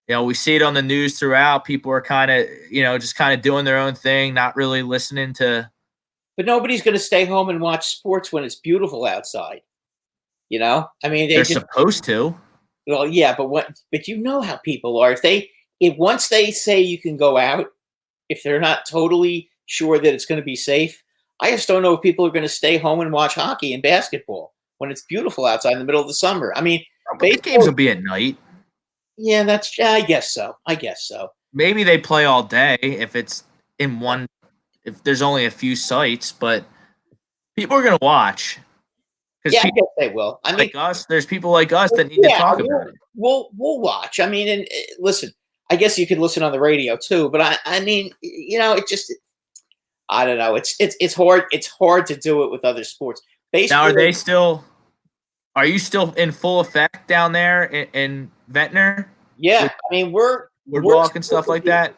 we see it on the news throughout. People are kind of, just kind of doing their own thing, not really listening to. But nobody's going to stay home and watch sports when it's beautiful outside. I mean, they're supposed to. Well, yeah, but you know how people are. If once they say you can go out, if they're not totally sure that it's going to be safe, I just don't know if people are going to stay home and watch hockey and basketball when it's beautiful outside in the middle of the summer. I mean, the games will be at night. Yeah, I guess so. Maybe they play all day if it's if there's only a few sites, but people are going to watch. Yeah, I guess they will. I mean, there's people like us that need to talk about it. We'll watch. I mean, and listen, I guess you could listen on the radio too, but I mean, it just, I don't know. It's hard. It's hard to do it with other sports. Baseball, now, are you still in full effect down there in Ventnor? Yeah. I mean, we're walking stuff like that.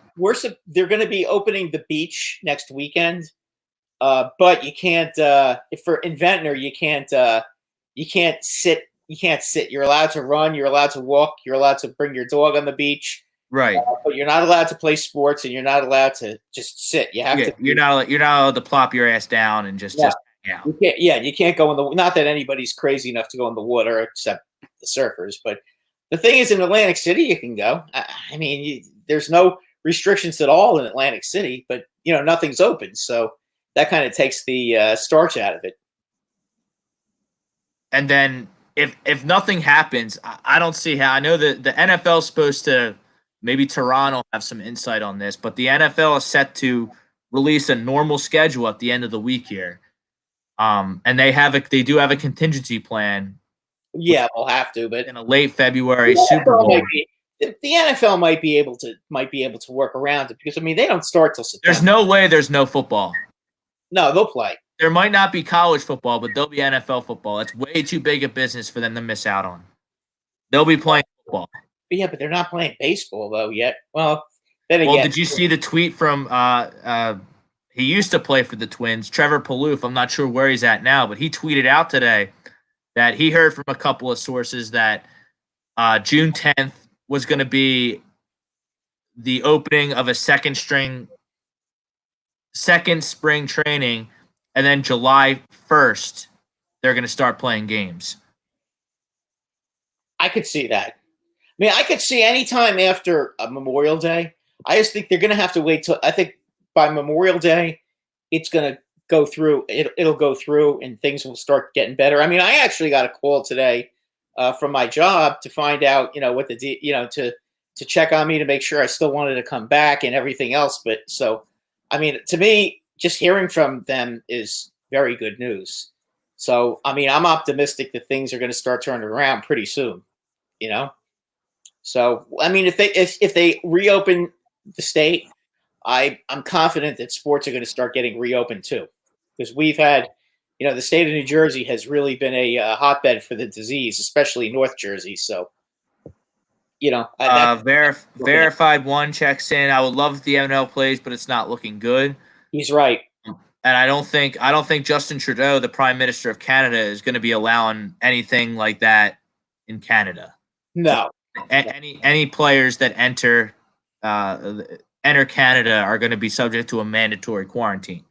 They're going to be opening the beach next weekend. But you can't. In Ventnor, you can't sit. You can't sit. You're allowed to run. You're allowed to walk. You're allowed to bring your dog on the beach. Right. But you're not allowed to play sports, and you're not allowed to just sit. You have to. You're not allowed to plop your ass down and just hang out. You can't go in the. Not that anybody's crazy enough to go in the water, except the surfers. But the thing is, in Atlantic City, you can go. I mean, there's no restrictions at all in Atlantic City, but nothing's open, so. That kind of takes the starch out of it. And then if nothing happens, I don't see how. I know that the NFL is supposed to, maybe Toronto will have some insight on this, but the NFL is set to release a normal schedule at the end of the week here. And they do have a contingency plan. Yeah, we'll have to, but in a late February Super Bowl. The NFL might be able to work around it because they don't start till September. There's no way there's no football. No, they'll play. There might not be college football, but there'll be NFL football. It's way too big a business for them to miss out on. They'll be playing football. Yeah, but they're not playing baseball though yet. Well, then again. Did you see the tweet from he used to play for the Twins, Trevor Palouf? I'm not sure where he's at now, but he tweeted out today that he heard from a couple of sources that June 10th was going to be the opening of a second spring training, and then July 1st, they're going to start playing games. I could see that. I could see any time after Memorial Day. I just think they're going to have to wait till, I think by Memorial Day, it's going to go through. It'll go through and things will start getting better. I actually got a call today from my job to find out, what to check on me to make sure I still wanted to come back and everything else. But so, to me, just hearing from them is very good news. So, I'm optimistic that things are going to start turning around pretty soon, So, if they reopen the state, I'm confident that sports are going to start getting reopened too. Because we've had, the state of New Jersey has really been a hotbed for the disease, especially North Jersey. So, Verified One checks in. I would love if the NFL plays, but it's not looking good. He's right. And I don't think Justin Trudeau, the Prime Minister of Canada, is going to be allowing anything like that in Canada. No. Any players that enter Canada are going to be subject to a mandatory quarantine.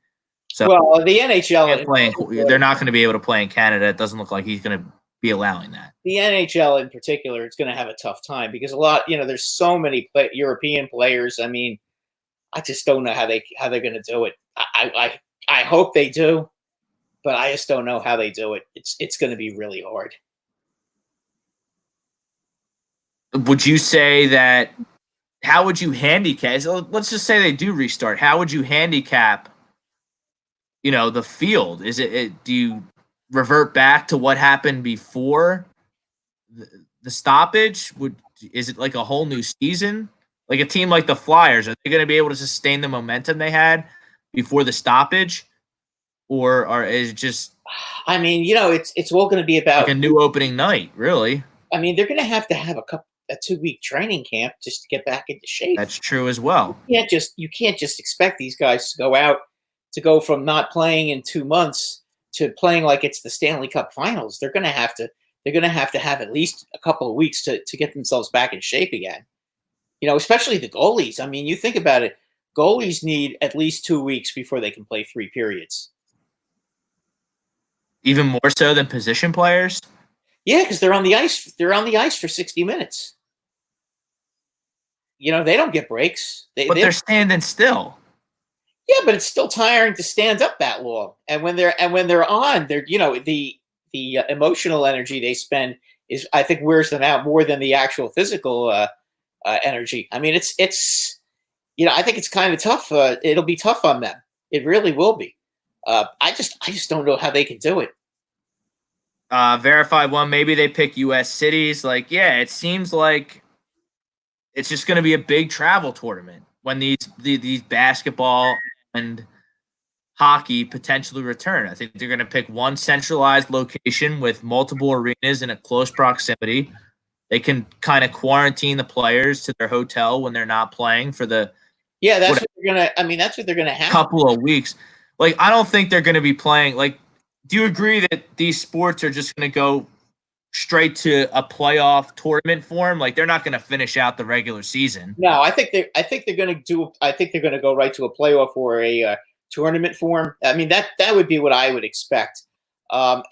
So, the NHL, they're not going to be able to play in Canada. It doesn't look like he's going to be allowing that. The NHL in particular is going to have a tough time because a lot, there's so many European players. I just don't know how they're going to do it. I hope they do, but I just don't know how they do it. It's going to be really hard. Would you say that how would you handicap? So let's just say they do restart. How would you handicap, the field? Is do you revert back to what happened before the stoppage? Is it like a whole new season? Like a team like the Flyers, are they going to be able to sustain the momentum they had before the stoppage? Or is it just, I mean, it's all going to be about like a new opening night, really? I mean, they're going to have a 2-week training camp just to get back into shape. That's true as well. You can't just expect these guys to go from not playing in 2 months to playing like it's the Stanley Cup Finals. They're going to have to have at least a couple of weeks to get themselves back in shape again. Especially the goalies. I mean, you think about it. Goalies need at least 2 weeks before they can play 3 periods. Even more so than position players? Yeah, because they're on the ice. They're on the ice for 60 minutes. They don't get breaks. They're standing still. Yeah, but it's still tiring to stand up that long. And when they're on, they're the emotional energy they spend I think wears them out more than the actual physical energy. I mean, it's I think it's kind of tough. It'll be tough on them. It really will be. I just don't know how they can do it. Verified one. Maybe they pick U.S. cities. It seems like it's just going to be a big travel tournament when these basketball and hockey potentially return. I think they're going to pick one centralized location with multiple arenas in a close proximity. They can kind of quarantine the players to their hotel when they're not playing for the that's what they're gonna have. Couple of weeks. I don't think they're going to be playing. Do you agree that these sports are just going to go straight to a playoff tournament form? They're not going to finish out the regular season. No, I think they're going to go right to a playoff or a tournament form. I mean, that would be what I would expect. I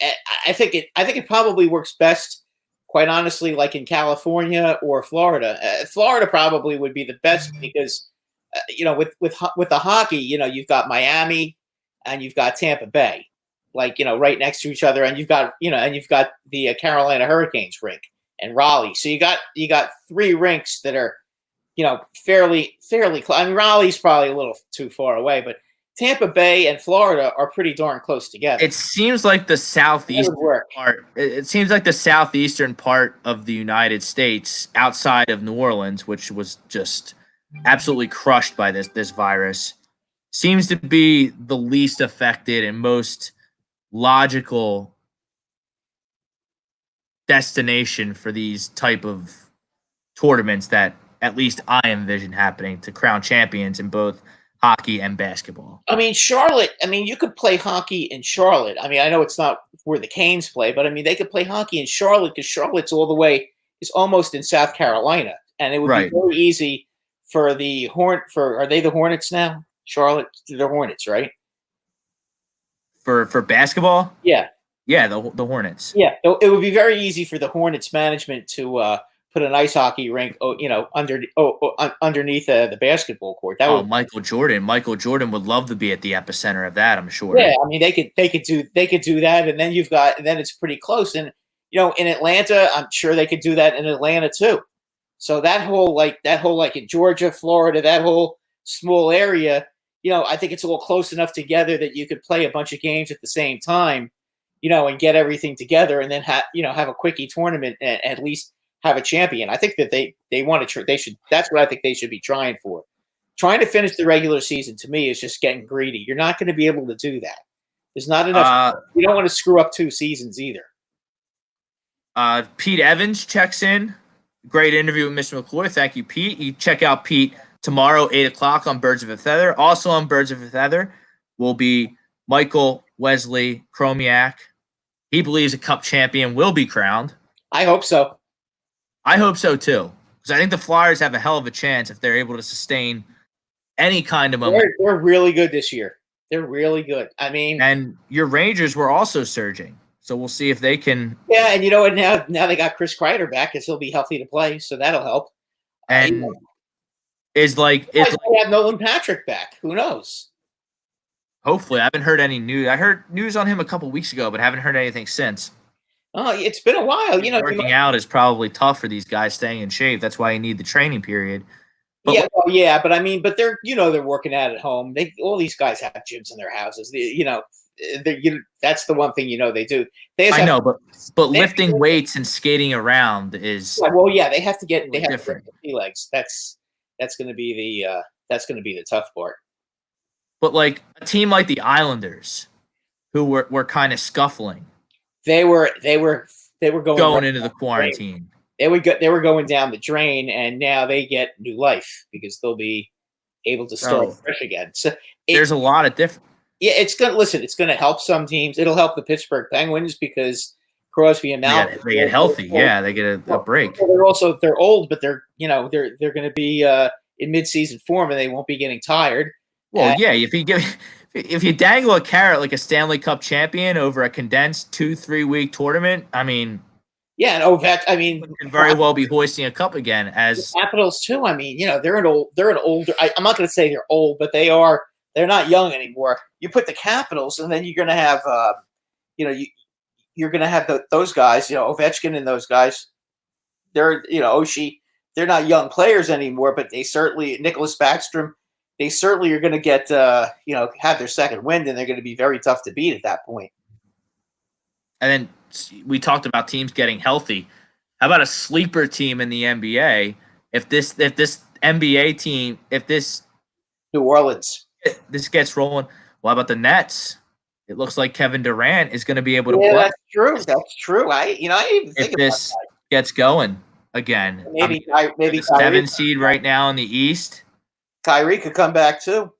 think it probably works best, quite honestly, like in California or Florida. Florida probably would be the best because with the hockey, you've got Miami and you've got Tampa Bay, right next to each other, and you've got the Carolina Hurricanes rink and Raleigh. So you got 3 rinks that are fairly close. I mean, Raleigh's probably a little too far away, but Tampa Bay and Florida are pretty darn close together. It seems like the southeastern part. It seems like the southeastern part of the United States, outside of New Orleans, which was just absolutely crushed by this virus, seems to be the least affected and most logical destination for these type of tournaments that at least I envision happening to crown champions in both hockey and basketball. I mean, Charlotte, you could play hockey in Charlotte. I mean, I know it's not where the Canes play, but they could play hockey in Charlotte because Charlotte's is almost in South Carolina. And it would be very easy for are they the Hornets now? Charlotte, they're Hornets, right? For basketball? Yeah. Yeah, the Hornets. Yeah, it would be very easy for the Hornets management to put an ice hockey rink, underneath the basketball court. Michael Jordan. Michael Jordan would love to be at the epicenter of that, I'm sure. Yeah, I mean they could do that, and then it's pretty close. And in Atlanta, I'm sure they could do that in Atlanta too. So that whole in Georgia, Florida, that whole small area, I think it's all close enough together that you could play a bunch of games at the same time, and get everything together, and then have a quickie tournament and at least have a champion. I think that they want to. They should. That's what I think they should be trying for. Trying to finish the regular season to me is just getting greedy. You're not going to be able to do that. There's not enough. You don't want to screw up 2 seasons either. Pete Evans checks in. Great interview with Mr. LaCroix. Thank you, Pete. You check out Pete tomorrow, 8:00 on Birds of a Feather. Also on Birds of a Feather will be Michael Wesley Chromiak. He believes a cup champion will be crowned. I hope so. I hope so too, because I think the Flyers have a hell of a chance if they're able to sustain any kind of momentum. They're really good this year. They're really good. I mean, and your Rangers were also surging, so we'll see if they can. Yeah, and you know what? Now they got Chris Kreider back, because he'll be healthy to play, so that'll help. And they have Nolan Patrick back. Who knows? Hopefully, I haven't heard any news. I heard news on him a couple weeks ago, but haven't heard anything since. Oh, it's been a while. Working out is probably tough for these guys staying in shape. That's why you need the training period. But yeah, well, yeah, but I mean, but they're they're working out at home. All these guys have gyms in their houses. That's the one thing they do. They just I have, know, but lifting weights and skating around is well, yeah, they have to get different. the legs. That's going to be the tough part. But like a team like the Islanders, who were kind of scuffling, they were going into the quarantine. They were going down the drain, and now they get new life because they'll be able to start fresh again. So there's a lot of different. Yeah, it's going to help some teams. It'll help the Pittsburgh Penguins because Crosby and Malkin, they get healthy. Yeah, they get a break. They're old, but they're going to be in midseason form, and they won't be getting tired. Well, yeah, if you dangle a carrot like a Stanley Cup champion over a condensed 2-3 week tournament, I mean, yeah, and Ovechkin, I mean, could very well be hoisting a cup again. As the Capitals too. I mean, they're an older. I'm not going to say they're old, but they're not young anymore. You put the Capitals, and then you're going to have, you're going to have those guys, Ovechkin and those guys. They're, Oshie. They're not young players anymore, but they certainly, Nicholas Backstrom, they certainly are going to get, have their second wind, and they're going to be very tough to beat at that point. And then we talked about teams getting healthy. How about a sleeper team in the NBA? If this NBA team, New Orleans, this gets rolling, well, how about the Nets? It looks like Kevin Durant is going to be able to play. That's true. That's true. I didn't even think if this gets going again. Maybe 7 seed right now in the East. Kyrie could come back too.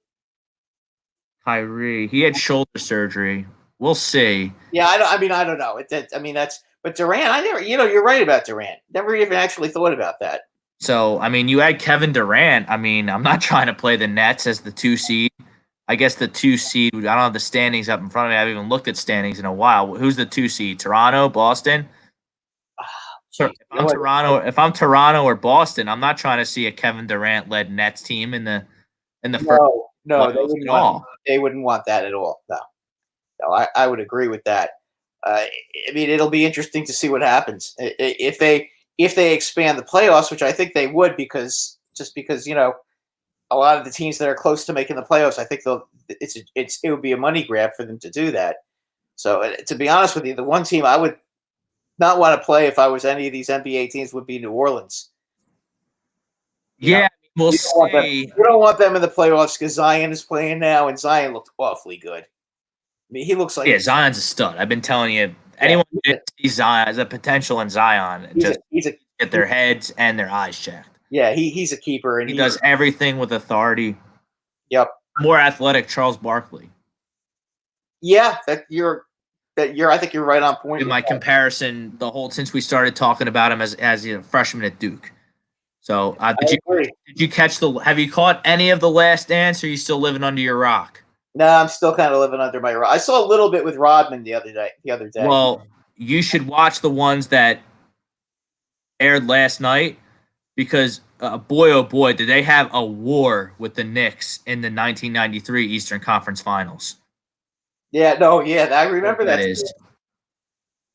Kyrie, he had shoulder surgery. We'll see. Yeah, I don't know. But Durant, you're right about Durant. Never even actually thought about that. So, I mean, you had Kevin Durant. I mean, I'm not trying to play the Nets as the 2 seed. I guess the 2 seed, I don't have the standings up in front of me. I haven't even looked at standings in a while. Who's the 2 seed? Toronto, Boston? If I'm Toronto or Boston, I'm not trying to see a Kevin Durant-led Nets team in the first. No, they wouldn't want that at all. No, I would agree with that. I mean, it'll be interesting to see what happens if they expand the playoffs, which I think they would because a lot of the teams that are close to making the playoffs, I think it would be a money grab for them to do that. So to be honest with you, the one team I would not want to play if I was any of these NBA teams would be New Orleans. We'll see. We don't want them in the playoffs because Zion is playing now, and Zion looked awfully good. I mean, he looks like Zion's a stud. I've been telling you, anyone who didn't see Zion as a potential in Zion, get their heads and their eyes checked. Yeah, he's a keeper, and he does everything with authority. Yep, more athletic Charles Barkley. Yeah, I think you're right on point. In my comparison, since we started talking about him as a freshman at Duke. So did you catch have you caught any of the Last Dance, or are you still living under your rock? No, I'm still kind of living under my rock. I saw a little bit with Rodman the other day. Well, you should watch the ones that aired last night because boy, oh boy, did they have a war with the Knicks in the 1993 Eastern Conference Finals. Yeah, I remember that. Is.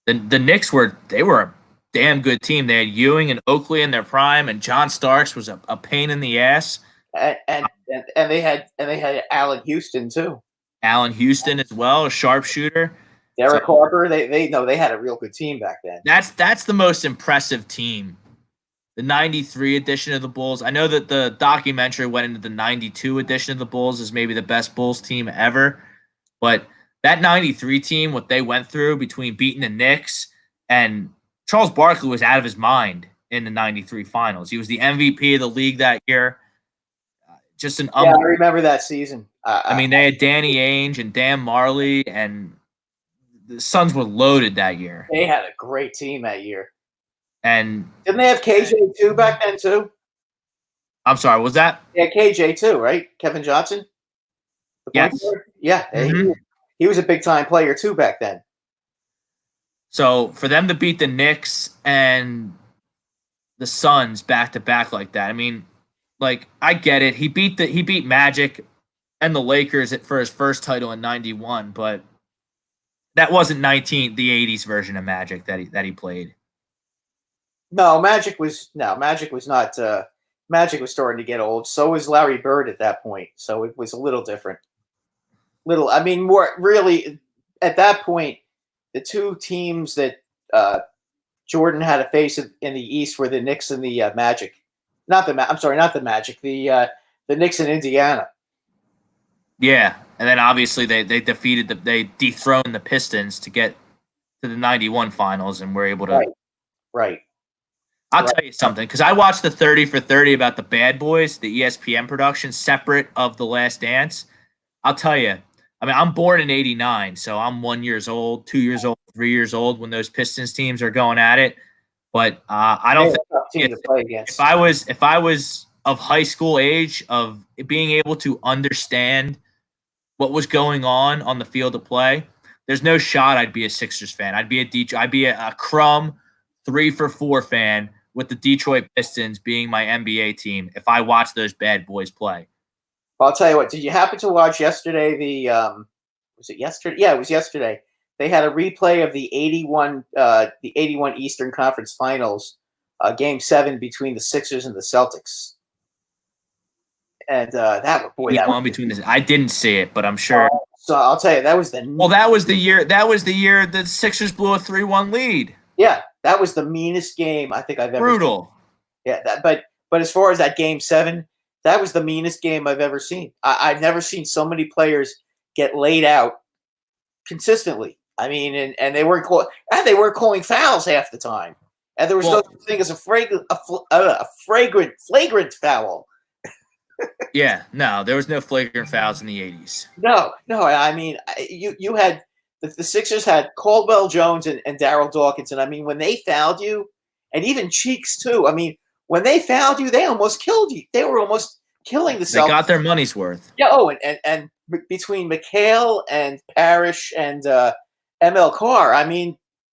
The Knicks were a damn good team. They had Ewing and Oakley in their prime, and John Starks was a pain in the ass. And they had Allen Houston too. Allen Houston as well, a sharpshooter. Derek Harper. They had a real good team back then. That's the most impressive team. The 93 edition of the Bulls. I know that the documentary went into the 92 edition of the Bulls as maybe the best Bulls team ever. But that 93 team, what they went through between beating the Knicks, and Charles Barkley was out of his mind in the 93 finals. He was the MVP of the league that year. I remember that season. I mean, they had Danny Ainge and Dan Marley, and the Suns were loaded that year. They had a great team that year. And didn't they have KJ too back then too? I'm sorry, was that? Yeah, KJ too, right? Kevin Johnson? Yes. Yeah, he was a big time player too back then. So for them to beat the Knicks and the Suns back to back like that, I mean, like, I get it. He beat Magic and the Lakers for his first title in '91, but that wasn't the '80s version of Magic that he played. No, Magic was not. Magic was starting to get old. So was Larry Bird at that point. So it was a little different. More really at that point, the two teams that Jordan had to face in the East were the Knicks and the Magic. Not the Magic. The Knicks in Indiana. Yeah, and then obviously they dethroned the Pistons to get to the '91 finals, and were able to. Right. I'll tell you something, because I watched the 30 for 30 about the Bad Boys, the ESPN production, separate of The Last Dance. I'll tell you, I'm born in '89, so I'm 1 year old, 2 years old, 3 years old when those Pistons teams are going at it. But I don't think if I was of high school age, of being able to understand what was going on the field of play, there's no shot I'd be a Sixers fan. I'd be a crumb 3 for 4 fan with the Detroit Pistons being my NBA team if I watched those Bad Boys play. I'll tell you what. Did you happen to watch yesterday? Was it yesterday? Yeah, it was yesterday. They had a replay of the '81 Eastern Conference Finals, Game 7 between the Sixers and the Celtics. And I didn't see it, but I'm sure. So I'll tell you, that was the year the Sixers blew a 3-1 lead. Yeah, that was the meanest game I think I've ever brutal. Seen. Yeah, but as far as that Game 7, that was the meanest game I've ever seen. I've never seen so many players get laid out consistently. And they weren't calling fouls half the time, and there was no such thing as a flagrant foul. Yeah, no, there was no flagrant fouls in the '80s. No. You had the Sixers had Caldwell Jones and Darryl Dawkins, and when they fouled you, and even Cheeks too. When they fouled you, they almost killed you. They were almost killing the Celtics. They got their money's worth. Yeah. Oh, and between McHale and Parrish and ML Carr,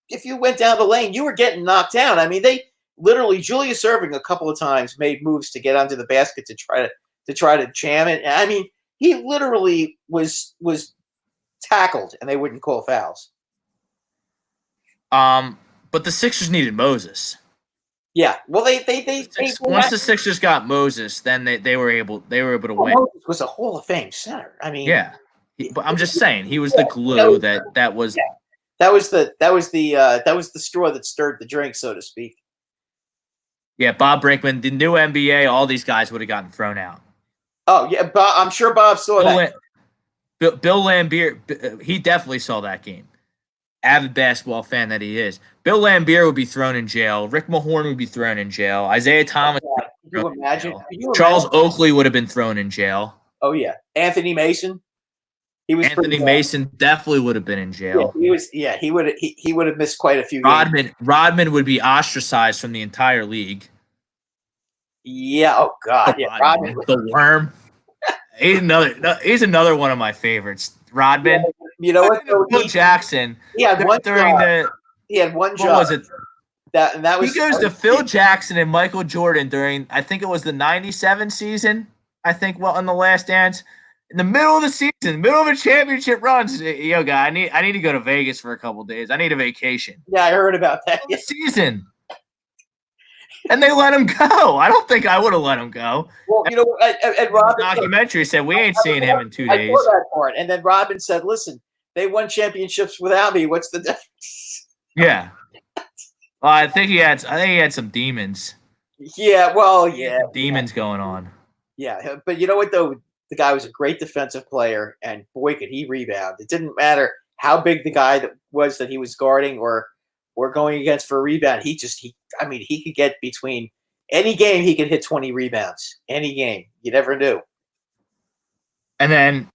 if you went down the lane, you were getting knocked down. They literally Julius Erving a couple of times made moves to get under the basket to try to jam it. He literally was tackled, and they wouldn't call fouls. But the Sixers needed Moses. Yeah, well, once the Sixers got Moses, then they were able to win. Moses was a Hall of Fame center. Yeah, but I'm just saying he was the glue that was. Yeah. That was the straw that stirred the drink, so to speak. Yeah, Bob Brinkman, the new NBA, all these guys would have gotten thrown out. Oh yeah, Bob, I'm sure Bob saw that. Bill Laimbeer, he definitely saw that game. Avid basketball fan that he is. Bill Laimbeer would be thrown in jail. Rick Mahorn would be thrown in jail. Isaiah Thomas. Can you imagine? Charles Oakley would have been thrown in jail. Oh yeah, Anthony Mason. Anthony Mason definitely would have been in jail. Yeah, he would have missed quite a few games. Rodman would be ostracized from the entire league. Yeah. Oh God. Yeah. Rodman. The Worm. He's another one of my favorites. Rodman. Yeah, you know what? Phil Jackson. He had one job. He had one job. What was it? That was. He goes to Phil Jackson and Michael Jordan during, I think it was the '97 season. I think in the Last Dance. In the middle of the season, middle of a championship run, yo, guy, I need to go to Vegas for a couple of days. I need a vacation. Yeah, I heard about that. The season, and they let him go. I don't think I would have let him go. Well, and Robin documentary said we ain't seeing him in 2 days. I saw that part, and then Robin said, "Listen, they won championships without me. What's the difference?" Yeah. Well, I think he had some demons. Yeah. Well, yeah. Demons going on. Yeah, but you know what though. The guy was a great defensive player, and boy, could he rebound. It didn't matter how big the guy that he was guarding or going against for a rebound. He could get between any game. He could hit 20 rebounds. Any game. You never knew. And then,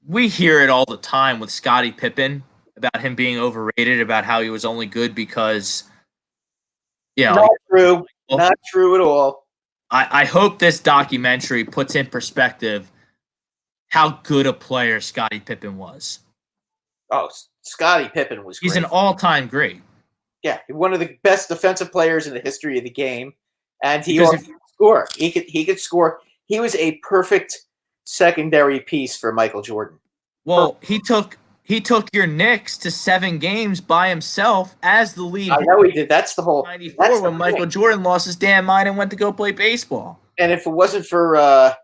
we hear it all the time with Scottie Pippen about him being overrated, about how he was only good because, Not true. Not true at all. I hope this documentary puts in perspective how good a player Scottie Pippen was. Oh, Scottie Pippen was great. He's an all-time great. Yeah, one of the best defensive players in the history of the game. And he could score. He could score. He was a perfect secondary piece for Michael Jordan. Well, he took he took your Knicks to 7 games by himself as the lead. I know he did. That's the whole 94 when Michael Jordan lost his damn mind and went to go play baseball. And if it wasn't for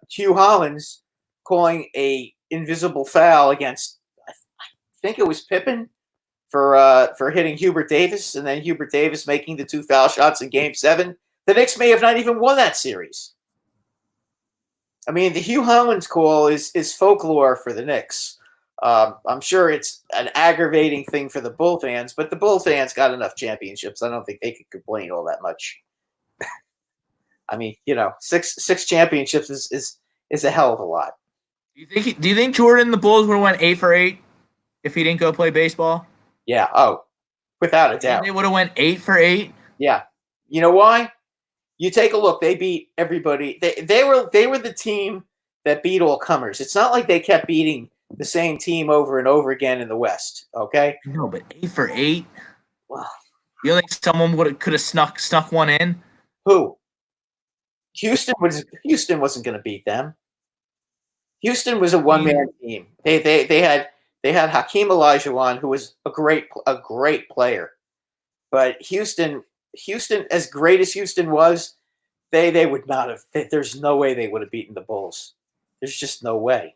Hugh Hollins calling a invisible foul against, I think it was Pippen for hitting Hubert Davis, and then Hubert Davis making the 2 foul shots in Game 7, the Knicks may have not even won that series. I mean, the Hugh Hollins call is folklore for the Knicks. I'm sure it's an aggravating thing for the Bull fans, but the Bull fans got enough championships. I don't think they could complain all that much. I mean, 6 championships is a hell of a lot. Do you think Jordan and the Bulls would have went 8 for 8 if he didn't go play baseball? Yeah. Oh, without a doubt. They would have went 8 for 8. Yeah. You know why? You take a look. They beat everybody. They were the team that beat all comers. It's not like they kept beating the same team over and over again in the West. Okay. No, but 8 for 8. Wow. You think someone could have snuck one in? Who? Houston wasn't going to beat them. Houston was a one-man team. They had Hakeem Olajuwon, who was a great player, but Houston, as great as Houston was, they would not have. There's no way they would have beaten the Bulls. There's just no way,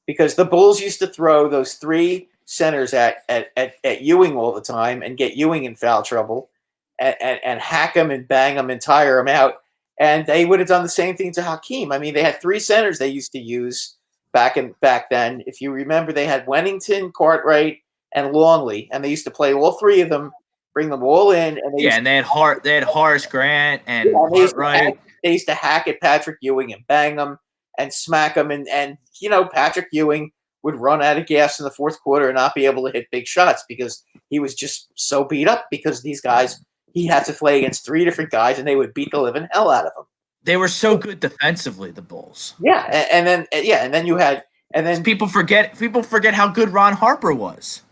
because the Bulls used to throw those 3 centers at Ewing all the time and get Ewing in foul trouble, and hack him and bang him and tire him out. And they would have done the same thing to Hakeem. I mean, they had 3 centers they used to use back then. If you remember, they had Wennington, Cartwright, and Longley, and they used to play all 3 of them, bring them all in. And they had Horace Grant and Cartwright. They used to hack at Patrick Ewing and bang him and smack him. And Patrick Ewing would run out of gas in the 4th quarter and not be able to hit big shots because he was just so beat up because these guys – he had to play against 3 different guys, and they would beat the living hell out of him. They were so good defensively, the Bulls. Yeah, and then you had people forget how good Ron Harper was.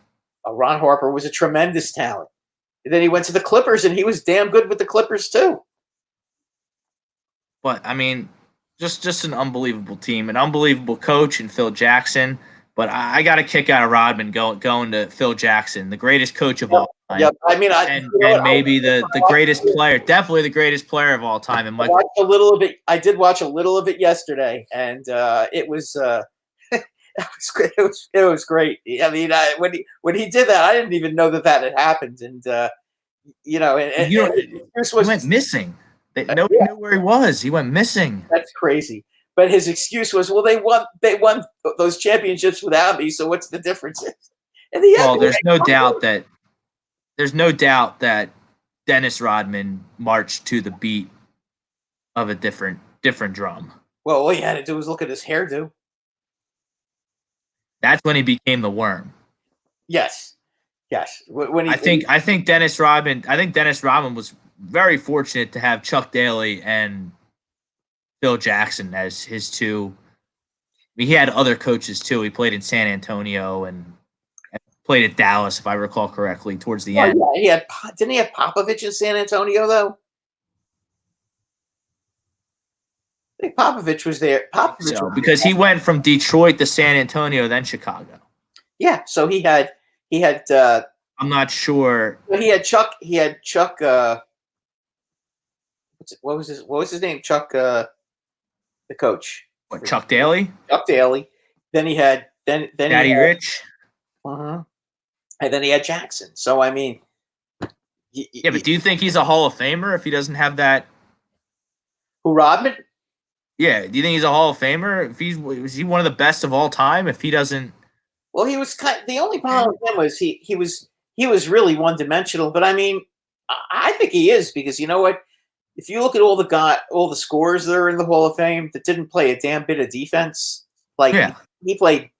Ron Harper was a tremendous talent. And then he went to the Clippers, and he was damn good with the Clippers too. But I mean, just an unbelievable team, an unbelievable coach in Phil Jackson. But I got a kick out of Rodman going to Phil Jackson, the greatest coach of all time. Yeah, I mean, and maybe the greatest player, definitely the greatest player of all time. And I watched a little of it. I did watch a little of it yesterday, and it was it was great. I mean, when he did that, I didn't even know that had happened, and he went missing. Nobody knew where he was. He went missing. That's crazy. But his excuse was, well, they won those championships without me, so what's the difference? Well, there's no doubt that Dennis Rodman marched to the beat of a different drum. Well, all you had to do was look at his hairdo. That's when he became the Worm. Yes. When I think Dennis Rodman was very fortunate to have Chuck Daly and Phil Jackson as his 2. I mean, he had other coaches too. He played in San Antonio and played at Dallas, if I recall correctly, towards the end. Yeah, didn't he have Popovich in San Antonio though? I think Popovich was there. Because he went from Detroit to San Antonio, then Chicago. Yeah, so he had. I'm not sure. He had Chuck. What was his name? Chuck. The coach. What, Chuck Daly? Chuck Daly. Then he had Daddy Rich. And then he had Jackson. So I mean, but do you think he's a Hall of Famer if he doesn't have that? Who, Rodman? Yeah. Do you think he's a Hall of Famer? Was he one of the best of all time? If he doesn't, well, he was the only problem with him was he was really one dimensional. But I mean, I think he is, because you know what? If you look at all the scorers that are in the Hall of Fame that didn't play a damn bit of defense, they played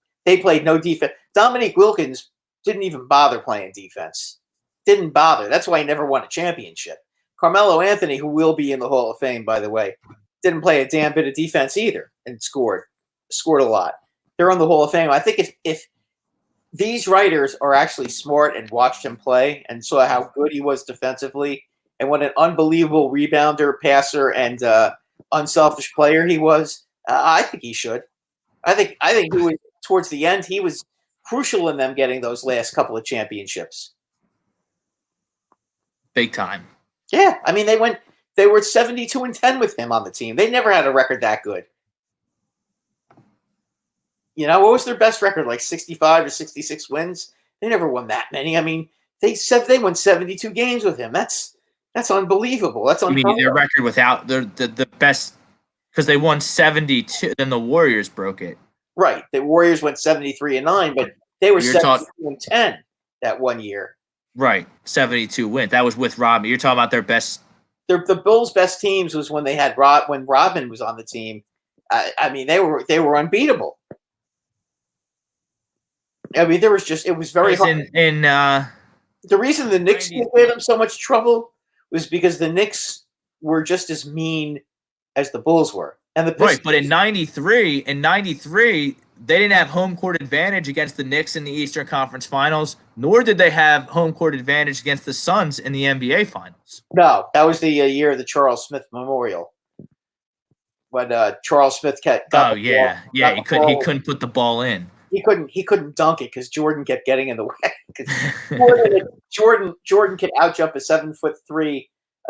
no defense. Dominique Wilkins didn't even bother playing defense. Didn't bother. That's why he never won a championship. Carmelo Anthony, who will be in the Hall of Fame, by the way, didn't play a damn bit of defense either and scored a lot. They're on the Hall of Fame. I think if these writers are actually smart and watched him play and saw how good he was defensively, and what an unbelievable rebounder, passer, and unselfish player he was, I think he should. I think he was towards the end, he was crucial in them getting those last couple of championships. Big time. Yeah, I mean, they were 72-10 with him on the team. They never had a record that good. You know, what was their best record? Like 65 or 66 wins? They never won that many. I mean, they won 72 games with him. That's unbelievable. That's unheard of. You mean their record without the best, because they won 72, then the Warriors broke it. Right. The Warriors went 73-9, but they were 72-10 that one year. Right. 72 wins. That was with Rodman. You're talking about their best. The Bulls' best teams was when they had when Rodman was on the team. I mean, they were unbeatable. I mean, it was very hard. The reason the Knicks gave them so much trouble was because the Knicks were just as mean as the Bulls were. And the Pistons, right, but in 93, they didn't have home court advantage against the Knicks in the Eastern Conference Finals, nor did they have home court advantage against the Suns in the NBA Finals. No, that was the year of the Charles Smith Memorial. When Charles Smith he couldn't put the ball in. He couldn't dunk it because Jordan kept getting in the way. Jordan could outjump a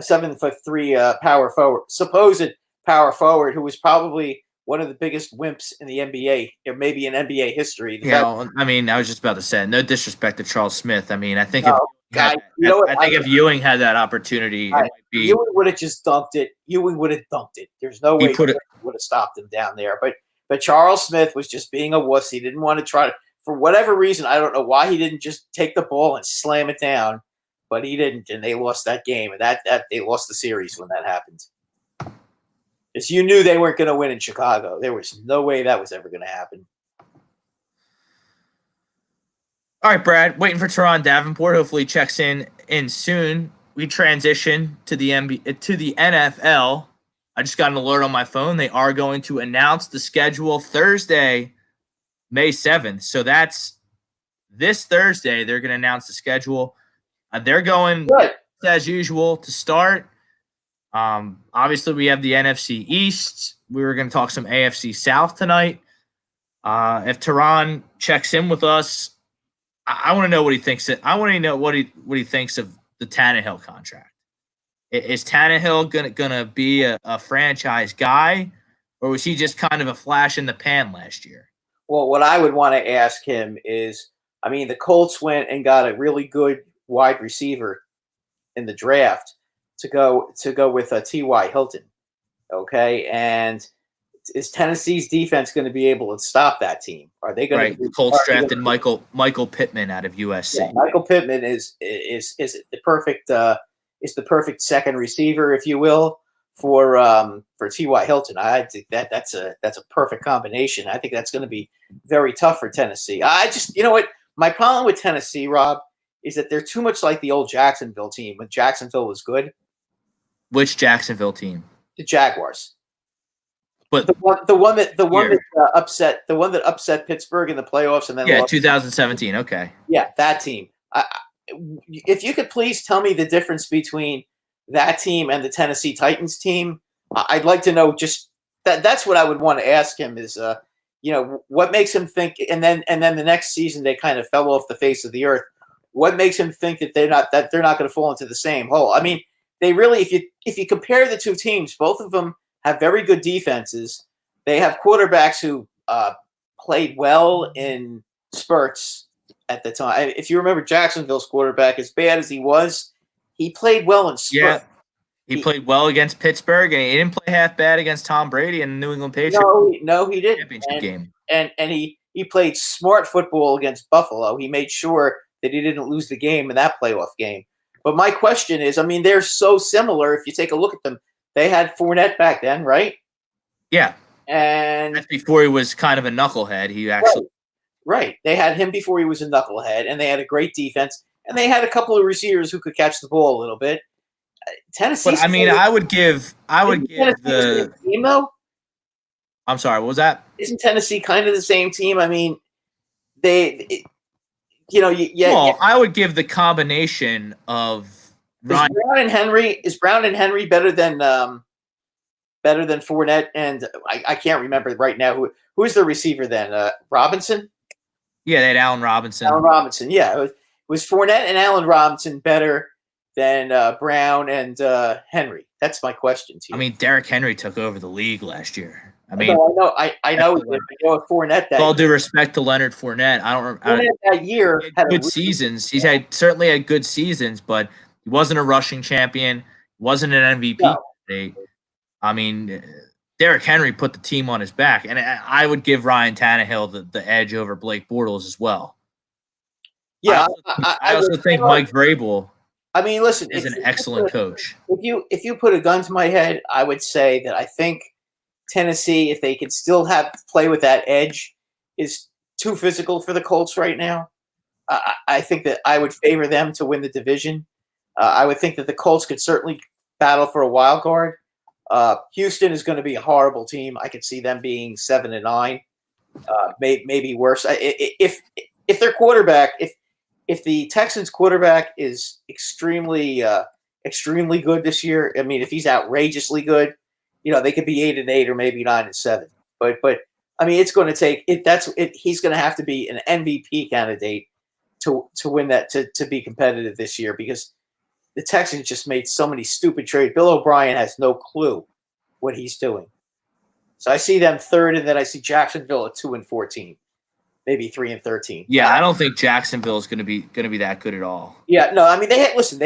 7'3" power forward, supposed power forward, who was probably one of the biggest wimps in the NBA, or maybe in NBA history. I mean, I was just about to say, no disrespect to Charles Smith. I mean, I think if Ewing had that opportunity, Ewing would have just dunked it. Ewing would have dunked it. There's no way he would have stopped him down there. But Charles Smith was just being a wuss. He didn't want to try to, for whatever reason, I don't know why he didn't just take the ball and slam it down, but he didn't, and they lost that game, and that they lost the series when that happened. Because you knew they weren't going to win in Chicago. There was no way that was ever going to happen. All right, Brad, waiting for Turron Davenport. Hopefully he checks in soon. We transition to the NFL. I just got an alert on my phone. They are going to announce the schedule Thursday, May 7th. So that's this Thursday. They're going to announce the schedule. They're going, as usual, to start. Obviously, we have the NFC East. We were going to talk some AFC South tonight. If Turron checks in with us, I want to know what he thinks. I want to know what he thinks of the Tannehill contract. Is Tannehill gonna be a franchise guy, or was he just kind of a flash in the pan last year? Well, what I would want to ask him is, I mean, the Colts went and got a really good wide receiver in the draft to go with T.Y. Hilton, okay? And is Tennessee's defense going to be able to stop that team? Are they going to? The Colts drafted Michael Pittman out of USC. Yeah, Michael Pittman is the perfect. Is the perfect second receiver, if you will, for T.Y. Hilton. I think that's a perfect combination. I think that's going to be very tough for Tennessee. You know what? My problem with Tennessee, Rob, is that they're too much like the old Jacksonville team when Jacksonville was good. Which Jacksonville team? The Jaguars. But the one that upset Pittsburgh in the playoffs and then 2017. Okay. Yeah, that team. If you could please tell me the difference between that team and the Tennessee Titans team, I'd like to know. Just that's what I would want to ask him is, what makes him think? And then the next season they kind of fell off the face of the earth. What makes him think that they're not going to fall into the same hole? I mean, they really, if you compare the two teams, both of them have very good defenses. They have quarterbacks who played well in spurts. At the time, if you remember Jacksonville's quarterback, as bad as he was, he played well in spurts. Yeah, he played well against Pittsburgh, and he didn't play half bad against Tom Brady and the New England Patriots. No, he didn't. Championship game. And he played smart football against Buffalo. He made sure that he didn't lose the game in that playoff game. But my question is, I mean, they're so similar. If you take a look at them, they had Fournette back then, right? Yeah. And that's before he was kind of a knucklehead. He actually. Right. They had him before he was a knucklehead, and they had a great defense, and they had a couple of receivers who could catch the ball a little bit. Tennessee. But I mean, I would give the team though. I'm sorry. What was that? Isn't Tennessee kind of the same team? I mean, I would give the combination of Is Brown and Henry better than better than Fournette, and I can't remember right now who's the receiver then. Robinson. Yeah, they had Allen Robinson. Allen Robinson. Yeah, was Fournette and Allen Robinson better than Brown and Henry? That's my question to you. I mean, Derrick Henry took over the league last year. I mean, I know Fournette. With all due respect to Leonard Fournette, Fournette that year had good seasons. He's certainly had good seasons, but he wasn't a rushing champion. He wasn't an MVP candidate. I mean, Derrick Henry put the team on his back, and I would give Ryan Tannehill the edge over Blake Bortles as well. Yeah, I also think Mike Vrabel. I mean, listen, is an excellent coach. If you put a gun to my head, I would say that I think Tennessee, if they could still play with that edge, is too physical for the Colts right now. I think that I would favor them to win the division. I would think that the Colts could certainly battle for a wild card. Houston is going to be a horrible team. I could see them being 7-9, maybe worse. If their quarterback, if the Texans' quarterback is extremely good this year, I mean, if he's outrageously good, they could be 8-8 or maybe 9-7. But I mean, it's going to take it. He's going to have to be an MVP candidate to win that to be competitive this year, because the Texans just made so many stupid trades. Bill O'Brien has no clue what he's doing. So I see them third, and then I see Jacksonville at 2-14, maybe 3-13. Yeah, I don't think Jacksonville is going to be that good at all. Yeah, no, I mean they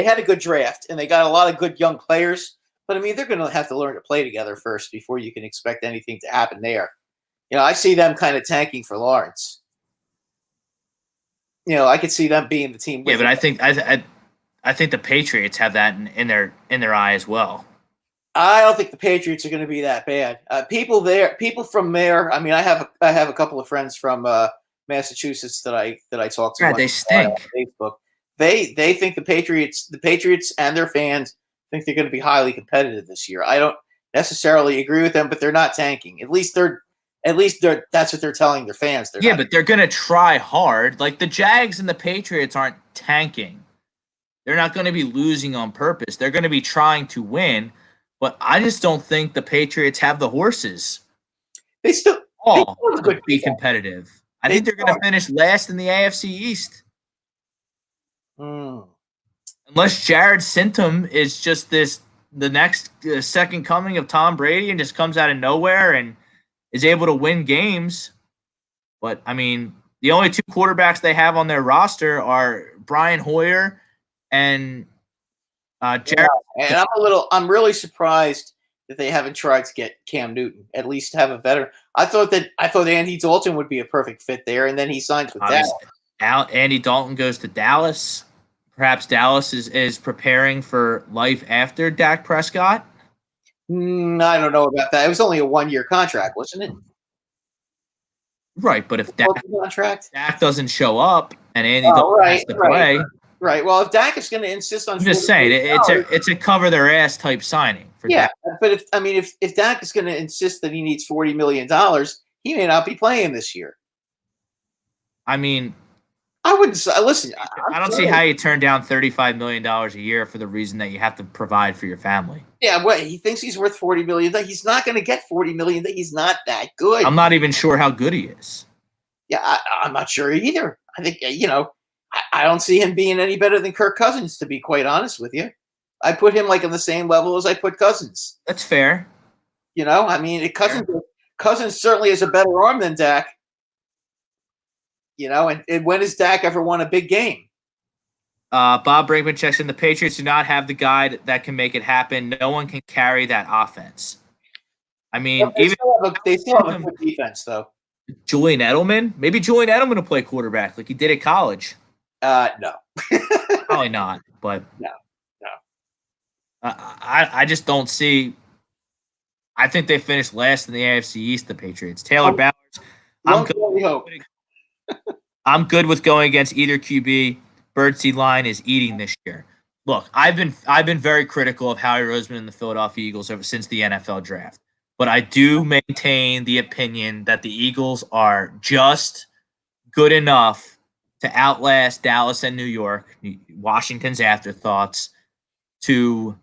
had a good draft, and they got a lot of good young players. But I mean, they're going to have to learn to play together first before you can expect anything to happen there. I see them kind of tanking for Lawrence. I could see them being the team. Yeah, but I think the Patriots have that in their eye as well. I don't think the Patriots are going to be that bad. People from there. I mean, I have a couple of friends from Massachusetts that I talk to. Yeah, they stink. On Facebook. They think the Patriots and their fans think they're going to be highly competitive this year. I don't necessarily agree with them, but they're not tanking. At least that's what they're telling their fans. But they're going to try hard. Like the Jags and the Patriots aren't tanking. They're not going to be losing on purpose. They're going to be trying to win, but I just don't think the Patriots have the horses. They still could be competitive. I think they're going to finish last in the AFC East. Unless Jared Sintum is just the next second coming of Tom Brady and just comes out of nowhere and is able to win games. But, I mean, the only two quarterbacks they have on their roster are Brian Hoyer and Jared. And I'm really surprised that they haven't tried to get Cam Newton, at least have a veteran. I thought Andy Dalton would be a perfect fit there, and then he signs with Dallas. Andy Dalton goes to Dallas. Perhaps Dallas is preparing for life after Dak Prescott. I don't know about that. It was only a 1-year contract, wasn't it? Right, but if Dak doesn't show up and Andy Dalton has to play. Right. Well, if Dak is going to insist on, I'm just saying it's a cover their ass type signing. Dak. But if Dak is going to insist that he needs $40 million, he may not be playing this year. I mean, I wouldn't listen. I don't see how you turn down $35 million a year for the reason that you have to provide for your family. Yeah, he thinks he's worth $40 million. He's not going to get $40 million. He's not that good. I'm not even sure how good he is. Yeah, I'm not sure either. I think I don't see him being any better than Kirk Cousins, to be quite honest with you. I put him like on the same level as I put Cousins. That's fair. I mean, Cousins certainly has a better arm than Dak. And when has Dak ever won a big game? Bob Brinkman checks in. The Patriots do not have the guy that can make it happen. No one can carry that offense. I mean, they still have a good defense, though. Julian Edelman? Maybe Julian Edelman will play quarterback like he did at college. No. Probably not, but no. I just don't see. I think they finished last in the AFC East, the Patriots. Taylor Bowers. I'm good with going against either QB. Birdseed line is eating this year. Look, I've been very critical of Howie Roseman and the Philadelphia Eagles ever since the NFL draft. But I do maintain the opinion that the Eagles are just good enough to outlast Dallas and New York, Washington's afterthoughts, to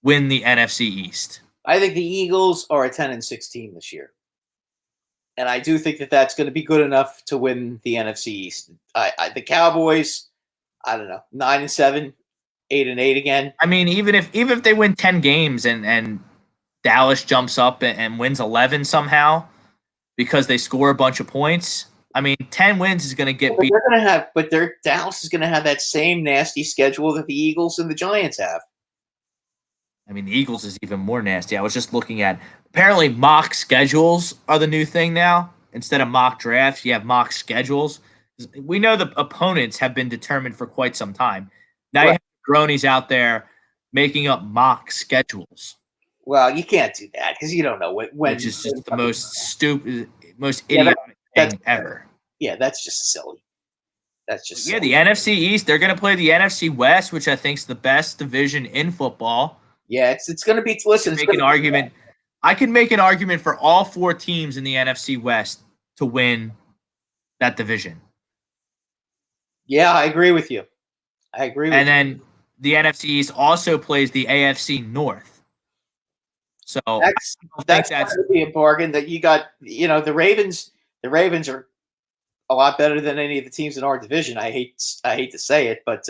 win the NFC East. I think the Eagles are a 10-6 team this year. And I do think that that's going to be good enough to win the NFC East. The Cowboys, I don't know, 9-7, 8-8 again. I mean, even if they win 10 games and Dallas jumps up and wins 11 somehow because they score a bunch of points, I mean, 10 wins is going to get beat. Dallas is going to have that same nasty schedule that the Eagles and the Giants have. I mean, the Eagles is even more nasty. I was just looking at, apparently mock schedules are the new thing now. Instead of mock drafts, you have mock schedules. We know the opponents have been determined for quite some time. Now you have Gronies out there making up mock schedules. Well, you can't do that because you don't know when. Which is just the most stupid, most idiotic thing ever. Yeah, that's just silly. That's just silly. The NFC East, they're going to play the NFC West, which I think is the best division in football. Yeah, it's going to be. Listen, I can make an argument for all 4 teams in the NFC West to win that division. Yeah, I agree with you. And then the NFC East also plays the AFC North. So that's going to be a bargain that you got. You know, the Ravens. The Ravens are a lot better than any of the teams in our division. I hate to say it, but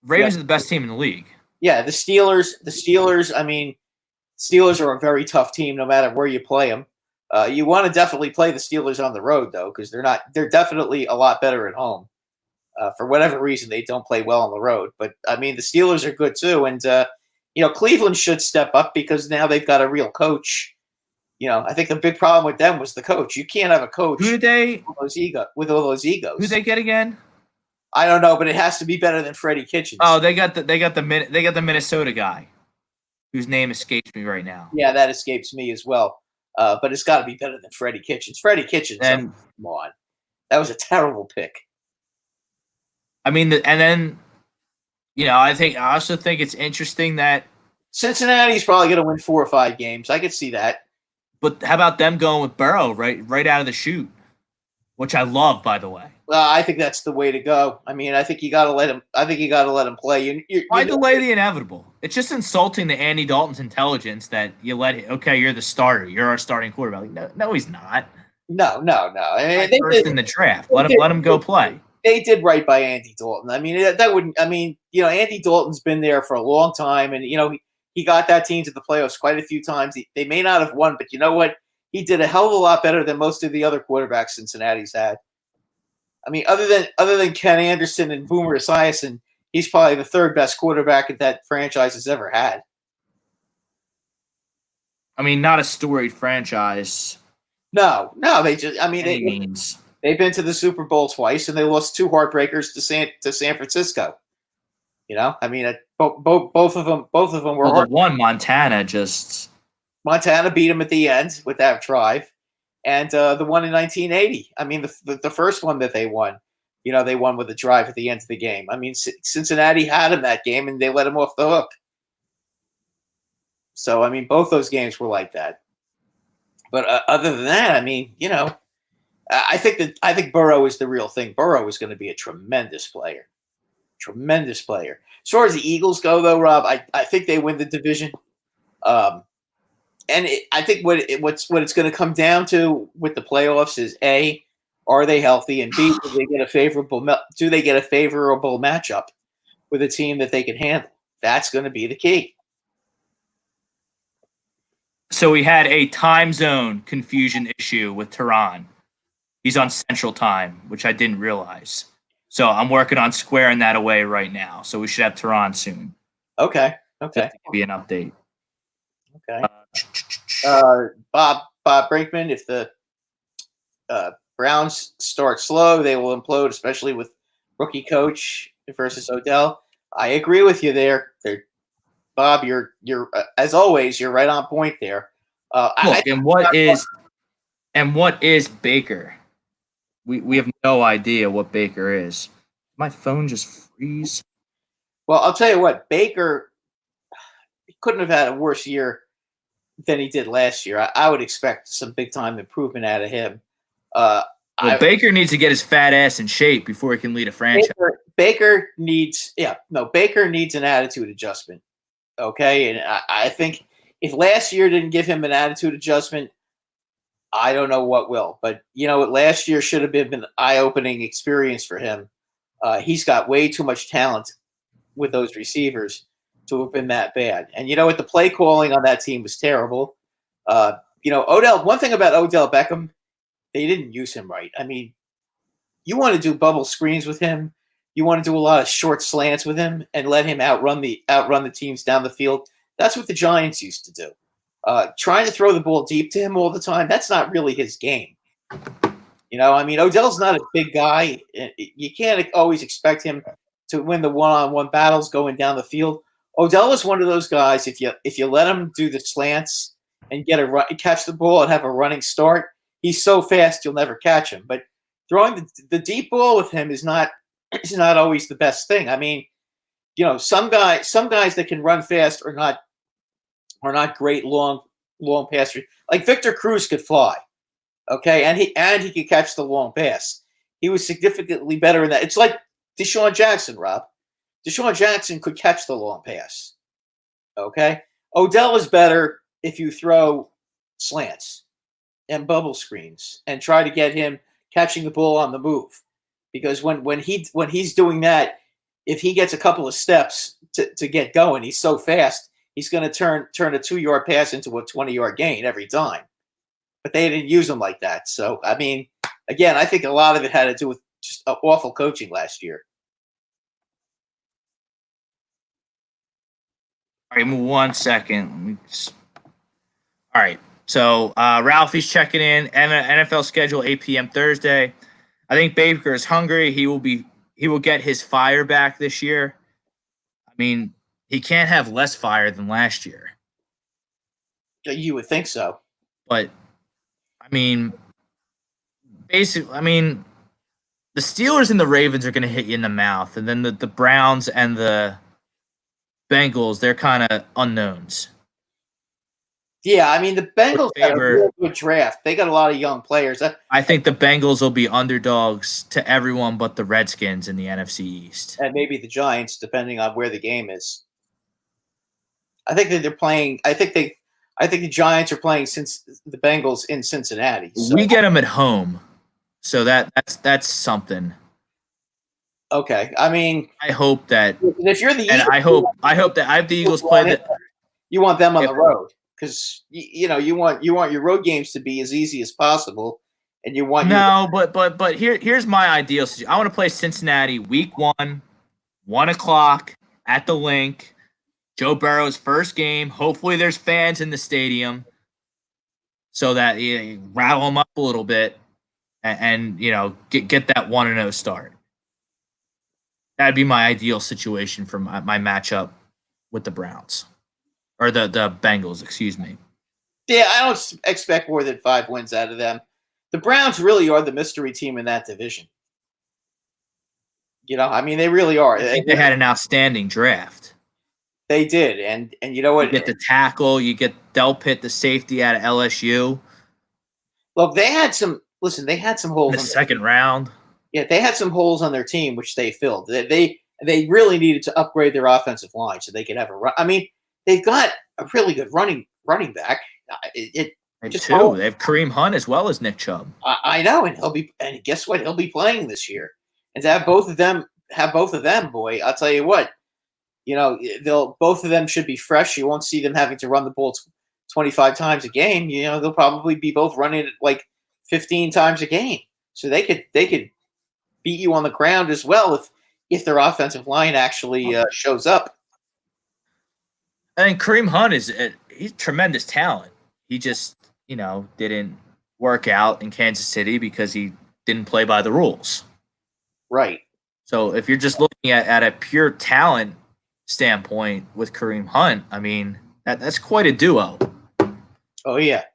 Ravens are the best team in the league. Yeah, the Steelers. I mean, Steelers are a very tough team, no matter where you play them. You want to definitely play the Steelers on the road, though, because they're definitely a lot better at home. For whatever reason, they don't play well on the road. But I mean, the Steelers are good too, and Cleveland should step up because now they've got a real coach. I think the big problem with them was the coach. You can't have a coach with all those egos. Who they get again? I don't know, but it has to be better than Freddie Kitchens. Oh, they got the Minnesota guy, whose name escapes me right now. Yeah, that escapes me as well. But it's got to be better than Freddie Kitchens. Freddie Kitchens, come on, that was a terrible pick. I mean, I also think it's interesting that Cincinnati's probably going to win 4 or 5 games. I could see that. But how about them going with Burrow right out of the chute, which I love, by the way. Well, I think that's the way to go. I mean, I think you got to let him. I think you got to let him play. Why delay the inevitable? It's just insulting to Andy Dalton's intelligence that you let it. Okay, you're the starter. You're our starting quarterback. Like, no, he's not. No. I mean, they first in the draft. Let him go play. They did right by Andy Dalton. I mean, that wouldn't. I mean, Andy Dalton's been there for a long time, and he got that team to the playoffs quite a few times. They may not have won, but you know what? He did a hell of a lot better than most of the other quarterbacks Cincinnati's had. I mean, other than Ken Anderson and Boomer Esiason, he's probably the 3rd best quarterback that franchise has ever had. I mean, not a storied franchise. No, they just. I mean, they've been to the Super Bowl twice, and they lost 2 heartbreakers to San Francisco. I mean, both of them were. Well, the one Montana beat them at the end with that drive, and the one in 1980. I mean, the first one that they won, they won with a drive at the end of the game. I mean, Cincinnati had them that game, and they let them off the hook. So, I mean, both those games were like that. But other than that, I mean, I think Burrow is the real thing. Burrow is going to be a tremendous player. Tremendous player. As far as the Eagles go, though, Rob, I think they win the division. And I think what it's going to come down to with the playoffs is A, are they healthy, and B, do they get a favorable matchup with a team that they can handle? That's going to be the key. So we had a time zone confusion issue with Turron. He's on Central Time, which I didn't realize. So I'm working on squaring that away right now. So we should have Turron soon. Okay. Just to give you an update. Okay. Bob Brinkman, if the Browns start slow, they will implode, especially with rookie coach versus Odell. I agree with you there. Bob, you're as always, you're right on point there. Look, and what is Baker? We have no idea what Baker is. My phone just freeze. Well, I'll tell you what, Baker couldn't have had a worse year than he did last year. I would expect some big time improvement out of him. Baker needs to get his fat ass in shape before he can lead a franchise. Baker needs an attitude adjustment. Okay, and I think if last year didn't give him an attitude adjustment, I don't know what will. But last year should have been an eye-opening experience for him. He's got way too much talent with those receivers to have been that bad. And what, the play calling on that team was terrible. Odell. One thing about Odell Beckham, they didn't use him right. I mean, you want to do bubble screens with him. You want to do a lot of short slants with him and let him outrun the teams down the field. That's what the Giants used to do. Trying to throw the ball deep to him all the time, that's not really his game. Odell's not a big guy. You can't always expect him to win the one-on-one battles going down the field. Odell is one of those guys, if you let him do the slants and catch the ball and have a running start, he's so fast you'll never catch him. But throwing the deep ball with him is not always the best thing. I mean, some guys that can run fast are not great long passers. Like Victor Cruz could fly, okay, and he could catch the long pass. He was significantly better in that. It's like Deshaun Jackson, Rob. Deshaun Jackson could catch the long pass, okay. Odell is better if you throw slants and bubble screens and try to get him catching the ball on the move, because when he's doing that, if he gets a couple of steps to get going, he's so fast, he's going to turn a 2-yard pass into a 20-yard gain every time. But they didn't use him like that. So, I mean, again, I think a lot of it had to do with just awful coaching last year. All right, 1 second. All right. So Ralphie's checking in. NFL schedule 8 p.m. Thursday. I think Baker is hungry. He will get his fire back this year. I mean, he can't have less fire than last year. You would think so. But I mean, the Steelers and the Ravens are going to hit you in the mouth, and then the Browns and the Bengals, they're kind of unknowns. Yeah, I mean, the Bengals got a real good draft. They got a lot of young players. I think the Bengals will be underdogs to everyone but the Redskins in the NFC East. And maybe the Giants, depending on where the game is. I think that they're playing. I think the Giants are playing since the Bengals in Cincinnati. So. We get them at home, so that's something. Okay, I mean, I hope that if you're the and Eagles, I hope that I have the Eagles play that. You want them on the road because you want your road games to be as easy as possible, and you want but here's my ideal. I want to play Cincinnati week 1, 1 o'clock at the Link. Joe Burrow's first game. Hopefully, there's fans in the stadium, so that you rattle them up a little bit, and get that 1-0 start. That'd be my ideal situation for my matchup with the Browns or the Bengals. Excuse me. Yeah, I don't expect more than 5 wins out of them. The Browns really are the mystery team in that division. I mean, they really are. I think they had an outstanding draft. They did, and you know what? You get the tackle, you get Del Pitt, the safety out of LSU. Look, they had some. Listen, they had some holes in the second round. Yeah, they had some holes on their team, which they filled. They really needed to upgrade their offensive line so they could have a run. I mean, they've got a really good running back. They have Kareem Hunt as well as Nick Chubb. I know, and guess what? He'll be playing this year. And to have both of them, boy, I'll tell you what. Both of them should be fresh. You won't see them having to run the ball 25 times a game. They'll probably be both running it like 15 times a game. So they could beat you on the ground as well if their offensive line actually shows up. I think Kareem Hunt he's tremendous talent. He just, didn't work out in Kansas City because he didn't play by the rules. Right. So if you're just looking at a pure talent standpoint with Kareem Hunt, I mean, that's quite a duo. Oh, yeah.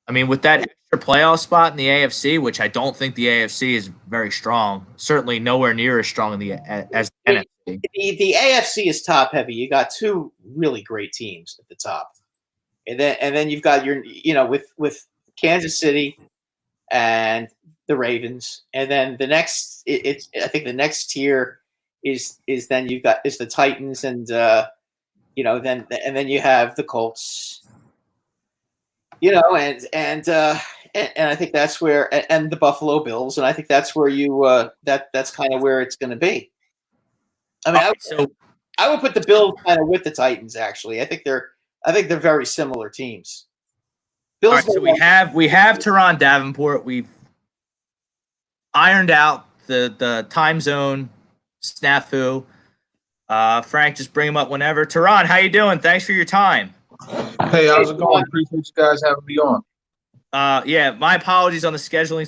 I mean, with that extra playoff spot in the AFC, which I don't think the AFC is very strong, certainly nowhere near as strong as the NFC. The AFC is top heavy. You got 2 really great teams at the top, and then you've got your with Kansas City and the Ravens, and then the next I think the next tier is then the Titans and then you have the Colts You know, and I think that's where, and the Buffalo Bills, and I think that's where that's kind of where it's going to be. I mean, I would put the Bills kind of with the Titans. Actually, I think they're very similar teams. Bills. All right, so we have Turron Davenport. We've ironed out the time zone snafu. Frank, just bring him up whenever. Turron, how you doing? Thanks for your time. Hey, how's it going? Appreciate you guys having me on. Yeah, my apologies on the scheduling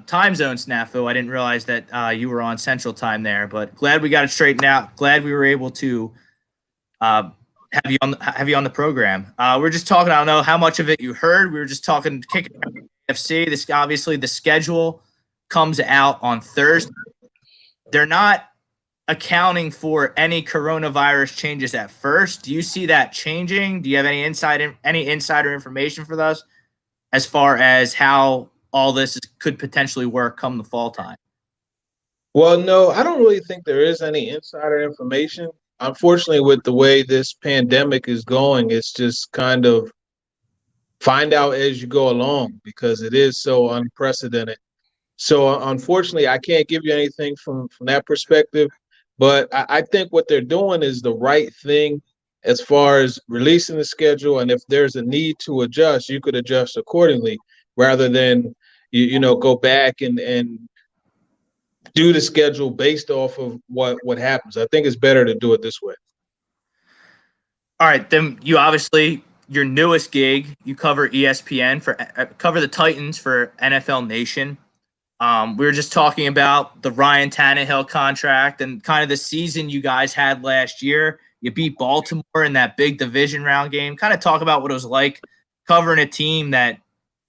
time zone snafu. I didn't realize that you were on Central Time there, but glad we got it straightened out. Glad we were able to have you on the program. We're just talking. I don't know how much of it you heard. We were just talking kicking AFC. This obviously the schedule comes out on Thursday. They're not accounting for any coronavirus changes at first. Do you see that changing? Do you have any insider information for us as far as how all this could potentially work come the fall time? Well, no, I don't really think there is any insider information. Unfortunately, with the way this pandemic is going, it's just kind of find out as you go along because it is so unprecedented. So unfortunately, I can't give you anything from that perspective. But I think what they're doing is the right thing as far as releasing the schedule. And if there's a need to adjust, you could adjust accordingly rather than, go back and do the schedule based off of what happens. I think it's better to do it this way. All right. Then you obviously, your newest gig, you cover ESPN cover the Titans for NFL Nation. We were just talking about the Ryan Tannehill contract and kind of the season you guys had last year. You beat Baltimore in that big division round game. Kind of talk about what it was like covering a team that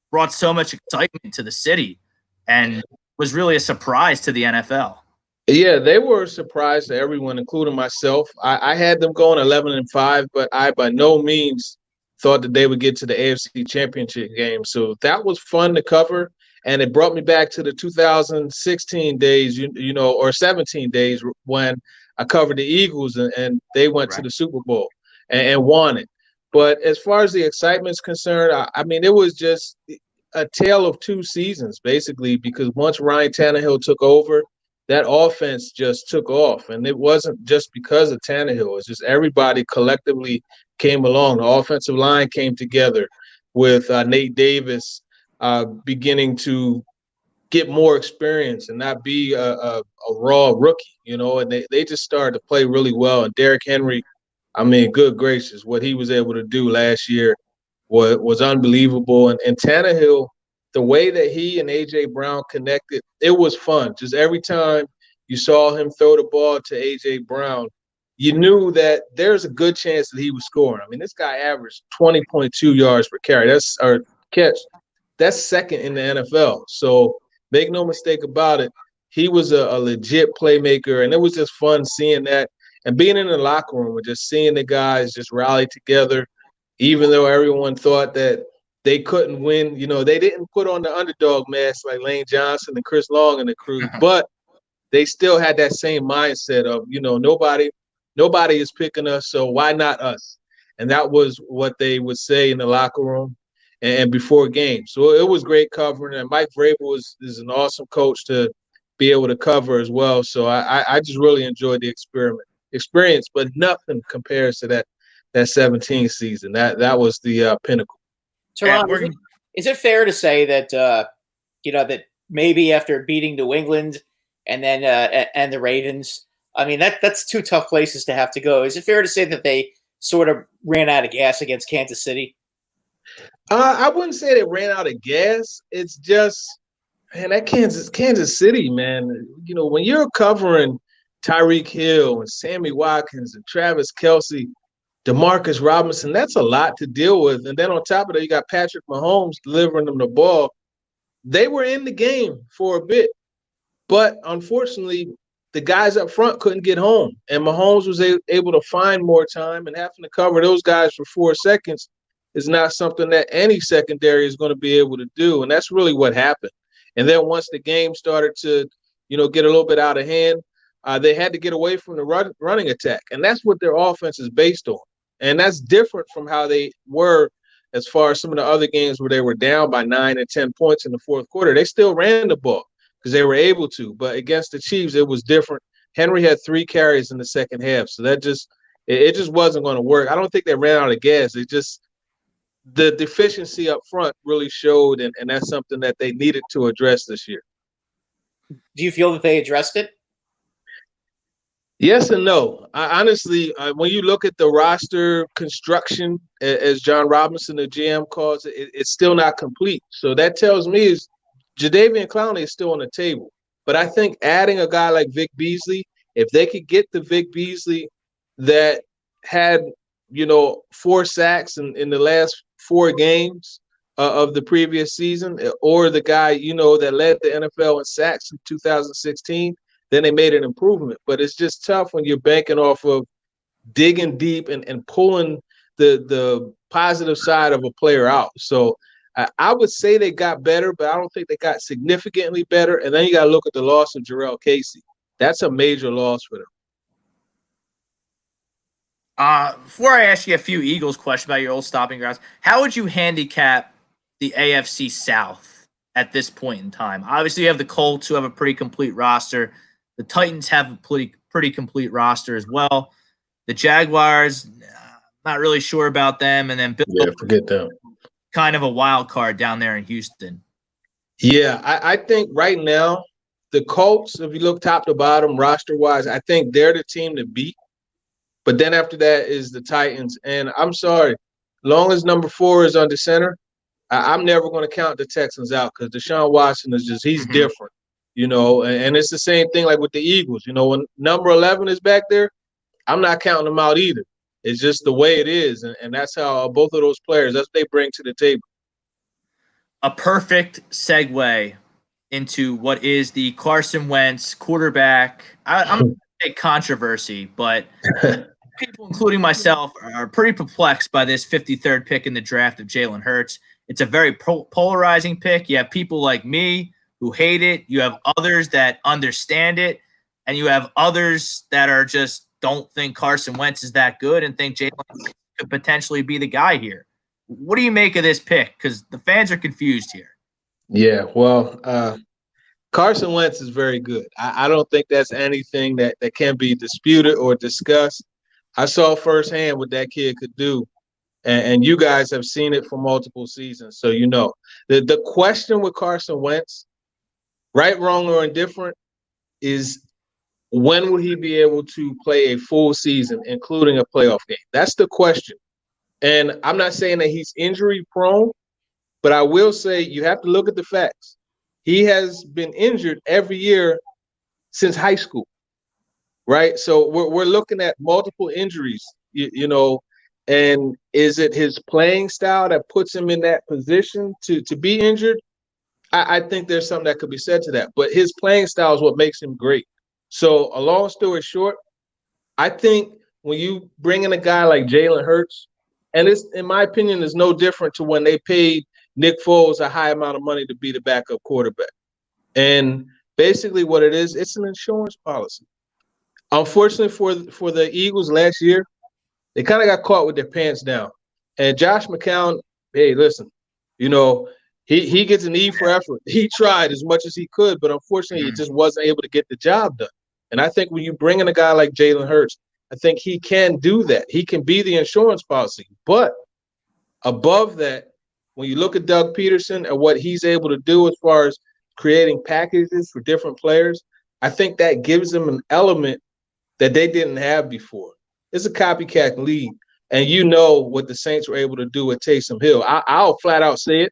brought so much excitement to the city and was really a surprise to the NFL. Yeah, they were a surprise to everyone, including myself. I had them going 11-5, but I by no means thought that they would get to the AFC Championship game. So that was fun to cover. And it brought me back to the 2016 days, or 17 days when I covered the Eagles and they went to the Super Bowl and won it. But as far as the excitement's concerned, I mean, it was just a tale of two seasons, basically, because once Ryan Tannehill took over, that offense just took off. And it wasn't just because of Tannehill. It's just everybody collectively came along. The offensive line came together with Nate Davis beginning to get more experience and not be a raw rookie, and they just started to play really well. And Derrick Henry, I mean, good gracious, what he was able to do last year was unbelievable. And Tannehill, the way that he and A.J. Brown connected, it was fun. Just every time you saw him throw the ball to A.J. Brown, you knew that there's a good chance that he was scoring. I mean, this guy averaged 20.2 yards per carry. Catch. That's second in the NFL. So make no mistake about it. He was a legit playmaker, and it was just fun seeing that and being in the locker room and just seeing the guys just rally together, even though everyone thought that they couldn't win. They didn't put on the underdog mask like Lane Johnson and Chris Long and the crew, but they still had that same mindset of, nobody is picking us, so why not us? And that was what they would say in the locker room and before games. So it was great covering. And Mike Vrabel is an awesome coach to be able to cover as well. So I just really enjoyed the experience, but nothing compares to that 17 season. That was the pinnacle. Turron, is it fair to say that that maybe after beating New England and then and the Ravens, I mean that's two tough places to have to go. Is it fair to say that they sort of ran out of gas against Kansas City? I wouldn't say they ran out of gas. It's just, man, that Kansas City, man. When you're covering Tyreek Hill and Sammy Watkins and Travis Kelce, Demarcus Robinson, that's a lot to deal with. And then on top of that, you got Patrick Mahomes delivering them the ball. They were in the game for a bit, but unfortunately, the guys up front couldn't get home. And Mahomes was able to find more time, and having to cover those guys for 4 seconds is not something that any secondary is going to be able to do. And that's really what happened. And then once the game started to, get a little bit out of hand, they had to get away from the running attack. And that's what their offense is based on. And that's different from how they were as far as some of the other games where they were down by 9 and 10 points in the fourth quarter. They still ran the ball because they were able to. But against the Chiefs, it was different. Henry had 3 carries in the second half. So that just wasn't going to work. I don't think they ran out of gas. The deficiency up front really showed, and that's something that they needed to address this year. Do you feel that they addressed it? Yes and no. Honestly, when you look at the roster construction, as John Robinson, the GM, calls it, it's still not complete. So that tells me is Jadeveon Clowney is still on the table. But I think adding a guy like Vic Beasley, if they could get the Vic Beasley that had, 4 sacks in the last 4 games of the previous season, or the guy, that led the NFL in sacks in 2016, then they made an improvement. But it's just tough when you're banking off of digging deep and pulling the positive side of a player out. So I would say they got better, but I don't think they got significantly better. And then you got to look at the loss of Jarrell Casey. That's a major loss for them. Before I ask you a few Eagles questions about your old stopping grounds, how would you handicap the AFC South at this point in time? Obviously, you have the Colts, who have a pretty complete roster. The Titans have a pretty complete roster as well. The Jaguars, not really sure about them. And then Forget them. Kind of a wild card down there in Houston. Yeah, I think right now, the Colts, if you look top to bottom, roster-wise, I think they're the team to beat. But then after that is the Titans. And I'm sorry, long as number 4 is under center, I'm never going to count the Texans out because Deshaun Watson is he's different, and it's the same thing like with the Eagles. When number 11 is back there, I'm not counting them out either. It's just the way it is. And that's how both of those players, that's what they bring to the table. A perfect segue into what is the Carson Wentz quarterback. I'm going to say controversy, but people, including myself, are pretty perplexed by this 53rd pick in the draft of Jalen Hurts. It's a very polarizing pick. You have people like me who hate it. You have others that understand it. And you have others that are just don't think Carson Wentz is that good and think Jalen could potentially be the guy here. What do you make of this pick? Because the fans are confused here. Yeah, well, Carson Wentz is very good. I don't think that's anything that can be disputed or discussed. I saw firsthand what that kid could do, and you guys have seen it for multiple seasons, so you know. The question with Carson Wentz, right, wrong, or indifferent, is when will he be able to play a full season, including a playoff game? That's the question. And I'm not saying that he's injury prone, but I will say you have to look at the facts. He has been injured every year since high school, right? So we're looking at multiple injuries, and is it his playing style that puts him in that position to be injured? I think there's something that could be said to that, but his playing style is what makes him great. So a long story short, I think when you bring in a guy like Jalen Hurts, and it's, in my opinion, is no different to when they paid Nick Foles a high amount of money to be the backup quarterback. And basically what it is, it's an insurance policy. Unfortunately for the Eagles last year, they kind of got caught with their pants down. And Josh McCown, hey, listen, he gets an E for effort. He tried as much as he could, but unfortunately he just wasn't able to get the job done. And I think when you bring in a guy like Jalen Hurts, I think he can do that. He can be the insurance policy. But above that, when you look at Doug Peterson and what he's able to do as far as creating packages for different players, I think that gives them an element that they didn't have before. It's a copycat league. And you know what the Saints were able to do with Taysom Hill. I'll flat out say it.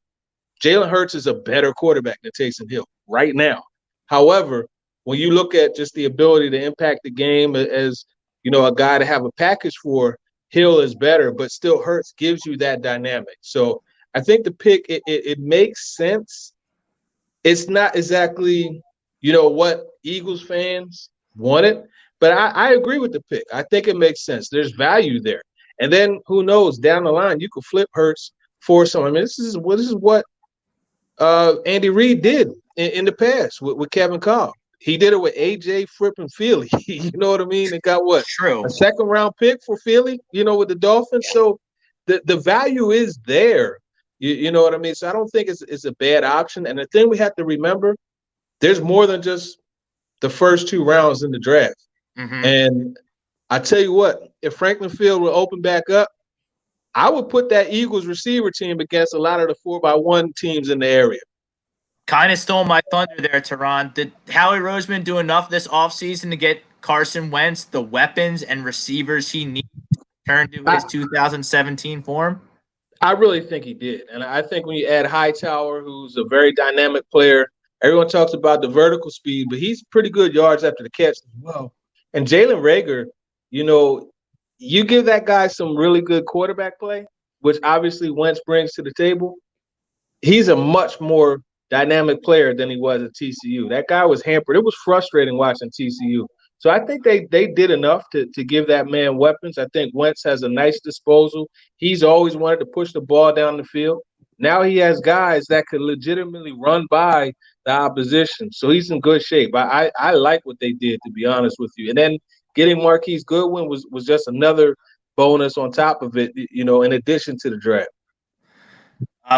Jalen Hurts is a better quarterback than Taysom Hill right now. However, when you look at just the ability to impact the game as, a guy to have a package for, Hill is better, but still Hurts gives you that dynamic. So I think the pick, it makes sense. It's not exactly, what Eagles fans wanted, but I agree with the pick. I think it makes sense. There's value there. And then who knows, down the line, you could flip Hurts for someone. I mean, this is what Andy Reid did in the past with Kevin Cobb. He did it with A.J. Frippen Philly. You know what I mean? It got what? True. A second-round pick for Philly, with the Dolphins. So the value is there. You know what I mean? So I don't think it's a bad option. And the thing we have to remember, there's more than just the first 2 rounds in the draft. Mm-hmm. And I tell you what, if Franklin Field will open back up, I would put that Eagles receiver team against a lot of the 4x1 teams in the area. Kind of stole my thunder there, Turron. Did Howie Roseman do enough this offseason to get Carson Wentz the weapons and receivers he needs to return to his 2017 form? I really think he did. And I think when you add Hightower, who's a very dynamic player, everyone talks about the vertical speed, but he's pretty good yards after the catch as well. And Jalen Reagor, you know, you give that guy some really good quarterback play, which obviously Wentz brings to the table. He's a much more dynamic player than he was at TCU. That guy was hampered. It was frustrating watching TCU. So I think they did enough to give that man weapons. I think Wentz has a nice disposal. He's always wanted to push the ball down the field. Now he has guys that could legitimately run by the opposition. So he's in good shape. I like what they did, to be honest with you. And then getting Marquise Goodwin was just another bonus on top of it, you know, in addition to the draft.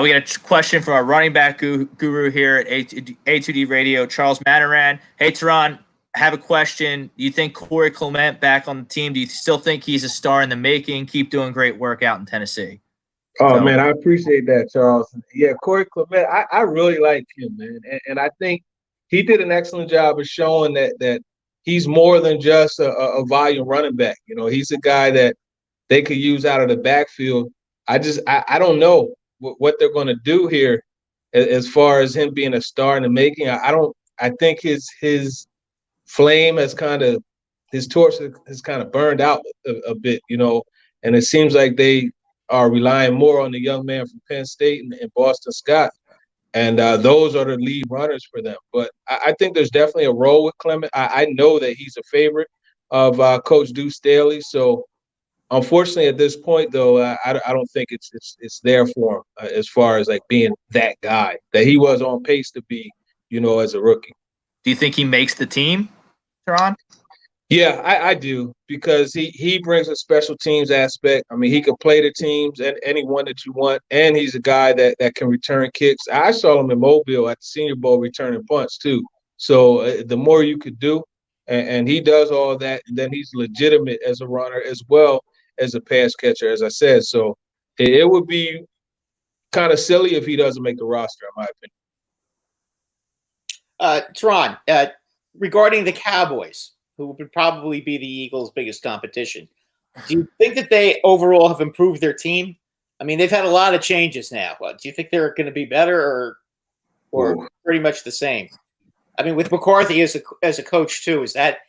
We got a question for our running back guru here at A2D Radio, Charles Manaran. Hey, Turron, I have a question. Do you think Corey Clement back on the team? Do you still think he's a star in the making? Keep doing great work out in Tennessee. Oh, man, I appreciate that, Charles. Yeah, Corey Clement, I really like him, man. And I think he did an excellent job of showing that he's more than just a volume running back. You know, he's a guy that they could use out of the backfield. I don't know what they're going to do here as far as him being a star in the making. I think his flame has his torch has kind of burned out a bit, you know, and it seems like they are relying more on the young man from Penn State and Boston Scott. And those are the lead runners for them. But I think there's definitely a role with Clement. I know that he's a favorite of Coach Deuce Staley. So, unfortunately, at this point, though, I don't think it's there for him as far as like being that guy that he was on pace to be, you know, as a rookie. Do you think he makes the team, Turron? Yeah, I do, because he brings a special teams aspect. I mean, he can play the teams and anyone that you want, and he's a guy that can return kicks. I saw him in Mobile at the Senior Bowl returning punts too. So the more you could do, and he does all that, and then he's legitimate as a runner as well as a pass catcher, as I said. So it would be kind of silly if he doesn't make the roster, in my opinion. Turron, regarding the Cowboys, who would probably be the Eagles' biggest competition, do you think that they overall have improved their team? I mean, they've had a lot of changes now. Do you think they're going to be better or pretty much the same? I mean, with McCarthy as a coach too, is that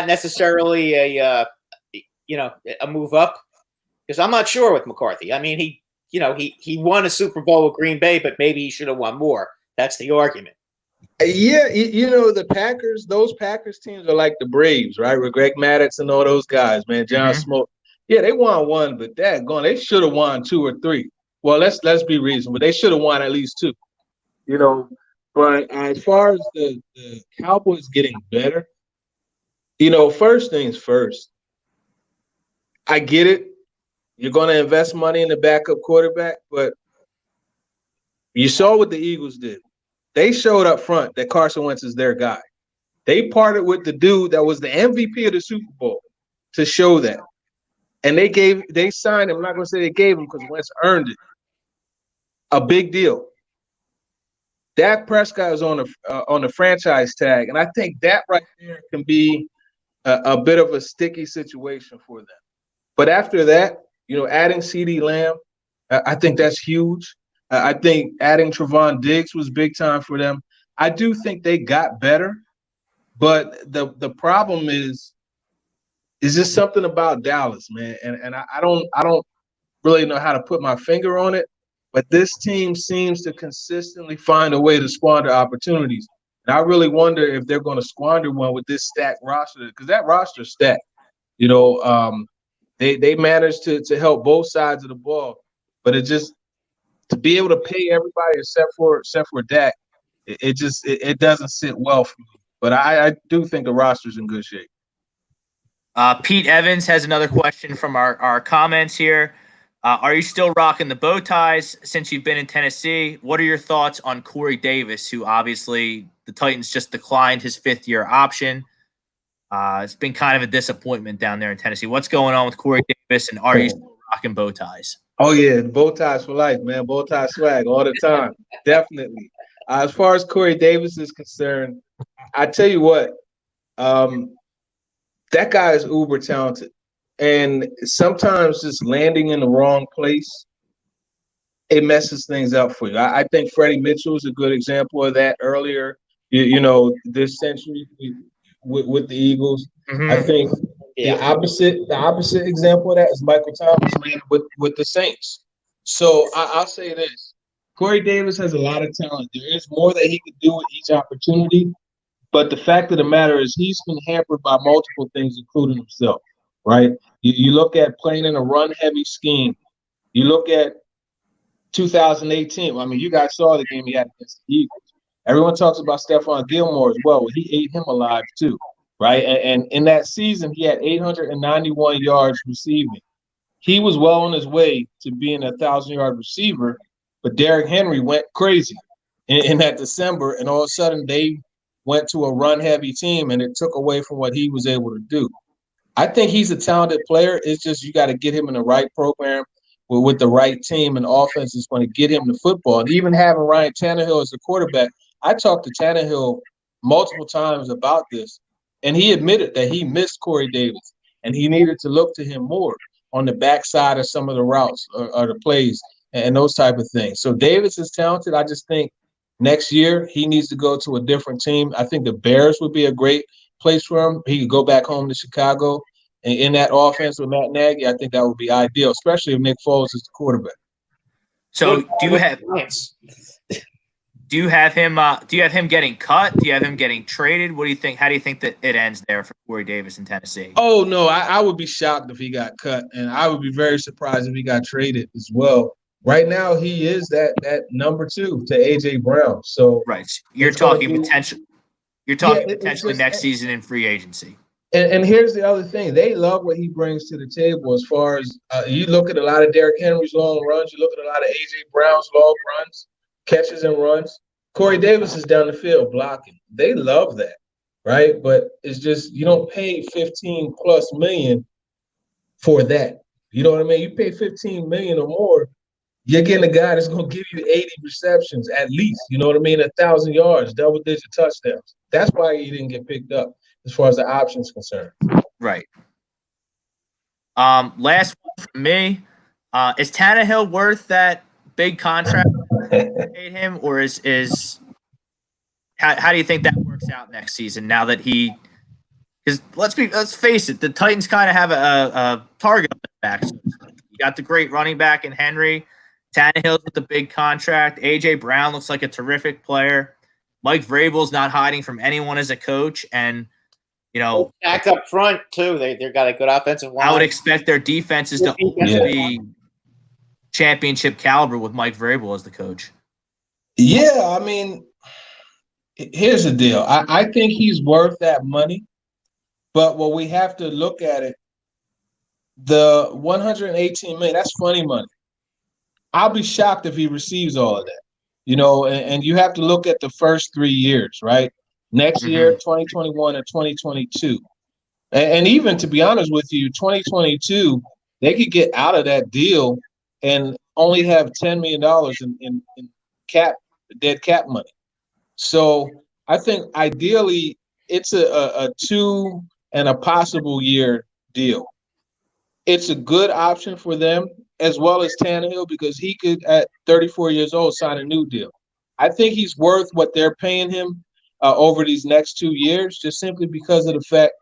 necessarily a move up? Because I'm not sure with McCarthy. I mean, he won a Super Bowl with Green Bay, but maybe he should have won more. That's the argument. Yeah, you know, those Packers teams are like the Braves, right? With Greg Maddux and all those guys, man, John Smoke. Yeah, they won one, but they should have won 2 or 3. Well, let's be reasonable. They should have won at least 2. You know, but as far as the Cowboys getting better, you know, first things first, I get it. You're going to invest money in the backup quarterback, but you saw what the Eagles did. They showed up front that Carson Wentz is their guy. They parted with the dude that was the MVP of the Super Bowl to show that. And they signed him. I'm not going to say they gave him because Wentz earned it. A big deal. Dak Prescott is on the franchise tag, and I think that right there can be a bit of a sticky situation for them. But after that, you know, adding CeeDee Lamb, I think that's huge. I think adding Trevon Diggs was big time for them. I do think they got better, but the problem is just something about Dallas, man. And I don't really know how to put my finger on it, but this team seems to consistently find a way to squander opportunities. And I really wonder if they're going to squander one with this stacked roster, because that roster's stacked. You know, they managed to help both sides of the ball, but it just to be able to pay everybody except for Dak, it doesn't sit well for me. But I do think the roster's in good shape. Pete Evans has another question from our comments here. Are you still rocking the bow ties since you've been in Tennessee? What are your thoughts on Corey Davis, who obviously the Titans just declined his fifth-year option? It's been kind of a disappointment down there in Tennessee. What's going on with Corey Davis, and are you still rocking bow ties? Oh yeah, bow ties for life, man. Bow tie swag all the time, definitely. As far as Corey Davis is concerned, I tell you what, that guy is uber talented, and sometimes just landing in the wrong place, it messes things up for you. I think Freddie Mitchell is a good example of that earlier, this century with the Eagles. Mm-hmm. I think the opposite example of that is Michael Thomas with the Saints. So I'll say this. Corey Davis has a lot of talent. There is more that he could do with each opportunity. But the fact of the matter is he's been hampered by multiple things, including himself, right? You look at playing in a run-heavy scheme. You look at 2018. I mean, you guys saw the game he had against the Eagles. Everyone talks about Stephon Gilmore as well. Well, he ate him alive too, right? And in that season, he had 891 yards receiving. He was well on his way to being a 1,000-yard receiver, but Derrick Henry went crazy in that December, and all of a sudden they went to a run-heavy team, and it took away from what he was able to do. I think he's a talented player. It's just you got to get him in the right program with the right team and offense is going to get him the football. And even having Ryan Tannehill as the quarterback, I talked to Tannehill multiple times about this, and he admitted that he missed Corey Davis, and he needed to look to him more on the backside of some of the routes or the plays and those type of things. So Davis is talented. I just think next year, he needs to go to a different team. I think the Bears would be a great place for him. He could go back home to Chicago. And in that offense with Matt Nagy, I think that would be ideal, especially if Nick Foles is the quarterback. So do you have him getting cut? Do you have him getting traded? What do you think? How do you think that it ends there for Corey Davis in Tennessee? Oh, no, I would be shocked if he got cut, and I would be very surprised if he got traded as well. Right now, he is that number 2 to A.J. Brown. So right, you're talking potential. You're talking potentially next season in free agency. And here's the other thing: they love what he brings to the table. As far as you look at a lot of Derrick Henry's long runs, you look at a lot of A.J. Brown's long runs, catches and runs. Corey Davis is down the field blocking. They love that, right? But it's just you don't pay $15+ million for that. You know what I mean? You pay $15 million or more. You're getting a guy that's going to give you 80 receptions at least, you know what I mean, 1,000 yards, double-digit touchdowns. That's why he didn't get picked up as far as the options concerned. Right. Last one from me. Is Tannehill worth that big contract paid him, or is how do you think that works out next season now that he – because let's face it, the Titans kind of have a target on their back. So you got the great running back in Henry. Tannehill's with the big contract. A.J. Brown looks like a terrific player. Mike Vrabel's not hiding from anyone as a coach. And, back up front, too. They've got a good offensive line. I would expect their defenses to be championship caliber with Mike Vrabel as the coach. Yeah, I mean, here's the deal. I think he's worth that money. But what we have to look at it, the $118 million, that's funny money. I'll be shocked if he receives all of that, and you have to look at the first 3 years, right? Next year, 2021 and 2022. And even to be honest with you, 2022, they could get out of that deal and only have $10 million in dead cap money. So I think ideally it's a 2 and a possible year deal. It's a good option for them, as well as Tannehill, because he could, at 34 years old, sign a new deal. I think he's worth what they're paying him over these next 2 years, just simply because of the fact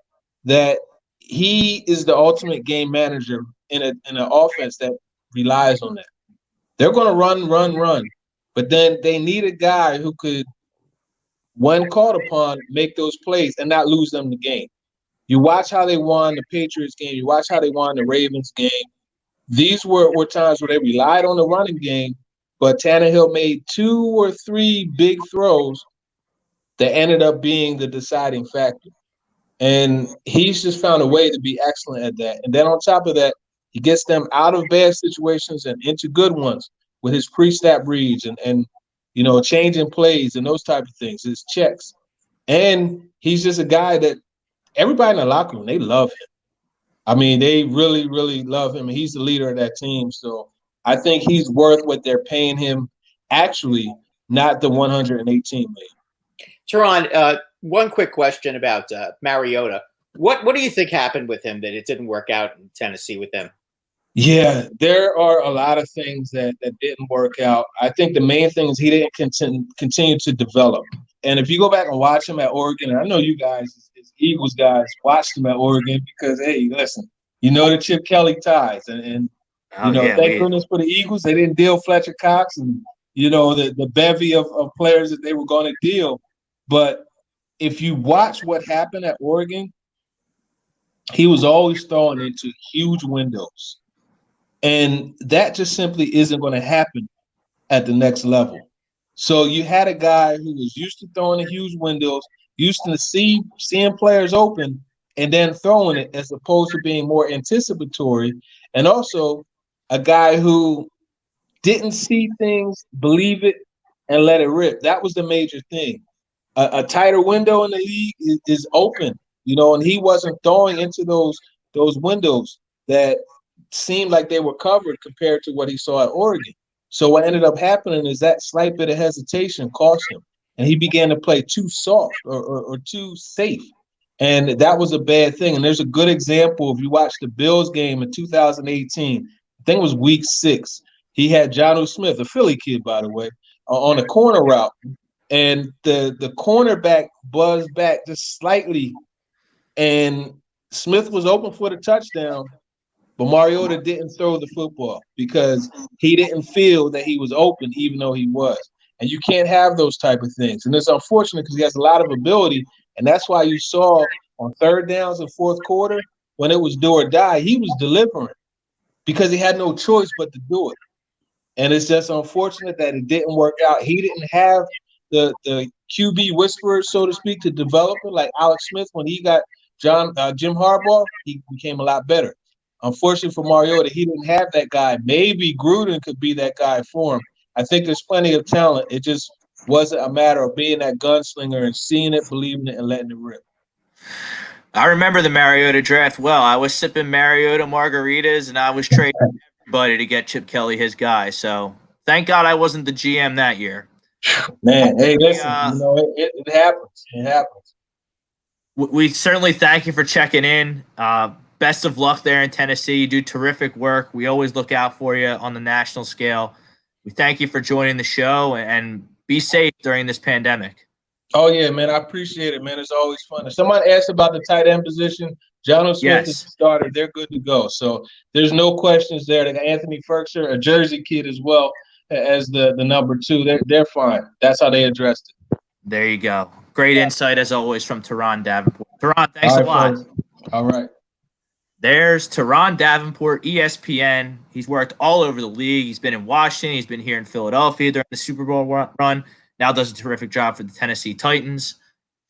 that he is the ultimate game manager in an offense that relies on that. They're going to run, but then they need a guy who could, when called upon, make those plays and not lose them the game. You watch how they won the Patriots game. You watch how they won the Ravens game. These were times where they relied on the running game, but Tannehill made 2 or 3 big throws that ended up being the deciding factor. And he's just found a way to be excellent at that. And then on top of that, He gets them out of bad situations and into good ones with his pre-snap reads and changing plays and those type of things, his checks. And he's just a guy that everybody in the locker room, they love him. I mean, they really, really love him. And he's the leader of that team. So I think he's worth what they're paying him, actually, not the $118 million. Turron, one quick question about Mariota. What do you think happened with him that it didn't work out in Tennessee with him? Yeah, there are a lot of things that didn't work out. I think the main thing is he didn't continue to develop. And if you go back and watch him at Oregon, and I know you guys, as Eagles guys, watched him at Oregon because, hey, listen, the Chip Kelly ties. And thank goodness for the Eagles. They didn't deal Fletcher Cox and, the bevy of players that they were going to deal. But if you watch what happened at Oregon, he was always throwing into huge windows. And that just simply isn't going to happen at the next level. So you had a guy who was used to throwing in huge windows, used to seeing players open and then throwing it as opposed to being more anticipatory. And also a guy who didn't see things, believe it, and let it rip. That was the major thing. A tighter window in the league is open, and he wasn't throwing into those windows that seemed like they were covered compared to what he saw at Oregon. So what ended up happening is that slight bit of hesitation cost him, and he began to play too soft or too safe, and that was a bad thing. And there's a good example if you watch the Bills game in 2018. I think it was Week 6. He had Jonnu Smith, a Philly kid, by the way, on a corner route, and the cornerback buzzed back just slightly, and Smith was open for the touchdown. But Mariota didn't throw the football because he didn't feel that he was open, even though he was. And you can't have those type of things. And it's unfortunate because he has a lot of ability. And that's why you saw on third downs and fourth quarter, when it was do or die, he was delivering because he had no choice but to do it. And it's just unfortunate that it didn't work out. He didn't have the QB whisperers, so to speak, to develop it like Alex Smith. When he got Jim Harbaugh, he became a lot better. Unfortunately for Mariota, he didn't have that guy. Maybe Gruden could be that guy for him. I think there's plenty of talent. It just wasn't a matter of being that gunslinger and seeing it, believing it, and letting it rip. I remember the Mariota draft well. I was sipping Mariota margaritas, and I was trading everybody to get Chip Kelly his guy. So thank God I wasn't the GM that year. Man, hey, listen, it happens. It happens. We certainly thank you for checking in. Best of luck there in Tennessee. You do terrific work. We always look out for you on the national scale. We thank you for joining the show and be safe during this pandemic. Oh, yeah, man. I appreciate it, man. It's always fun. If somebody asks about the tight end position, Jonnu Smith is the starter. They're good to go. So there's no questions there. They got Anthony Ferkser, a Jersey kid as well, as the number 2. They're fine. That's how they addressed it. There you go. Great insight, as always, from Turron Davenport. Turron, thanks a lot. Folks. All right. There's Turron Davenport, ESPN. He's worked all over the league. He's been in Washington. He's been here in Philadelphia during the Super Bowl run. Now does a terrific job for the Tennessee Titans.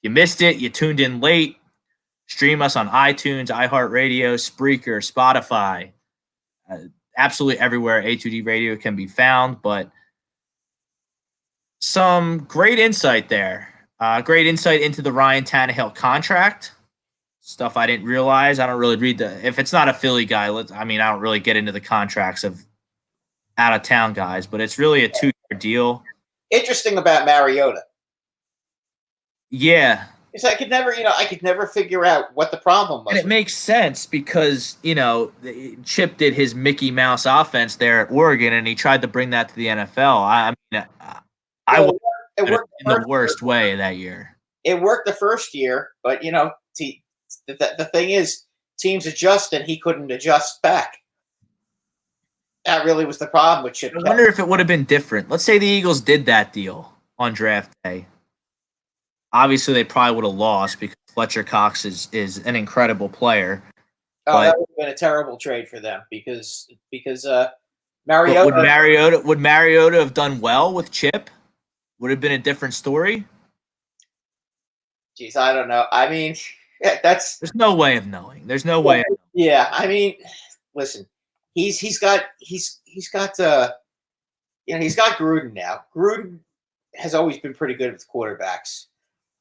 You missed it. You tuned in late. Stream us on iTunes, iHeartRadio, Spreaker, Spotify. Absolutely everywhere A2D Radio can be found. But some great insight there. Great insight into the Ryan Tannehill contract. Stuff I didn't realize. I don't really read if it's not a Philly guy, I don't really get into the contracts of out-of-town guys, but it's really a 2-year deal. Interesting about Mariota. Yeah. Because I could never figure out what the problem was. And it makes sense because, Chip did his Mickey Mouse offense there at Oregon, and he tried to bring that to the NFL. I worked in the worst way that year. It worked the first year, but, the thing is, teams adjust, and he couldn't adjust back. That really was the problem with Chip. I wonder if it would have been different. Let's say the Eagles did that deal on draft day. Obviously, they probably would have lost because Fletcher Cox is an incredible player. Oh, that would have been a terrible trade for them because Mariota. Would Mariota have done well with Chip? Would it have been a different story? Jeez, I don't know. There's no way of knowing. There's no way. Yeah, listen, he's got Gruden now. Gruden has always been pretty good with quarterbacks.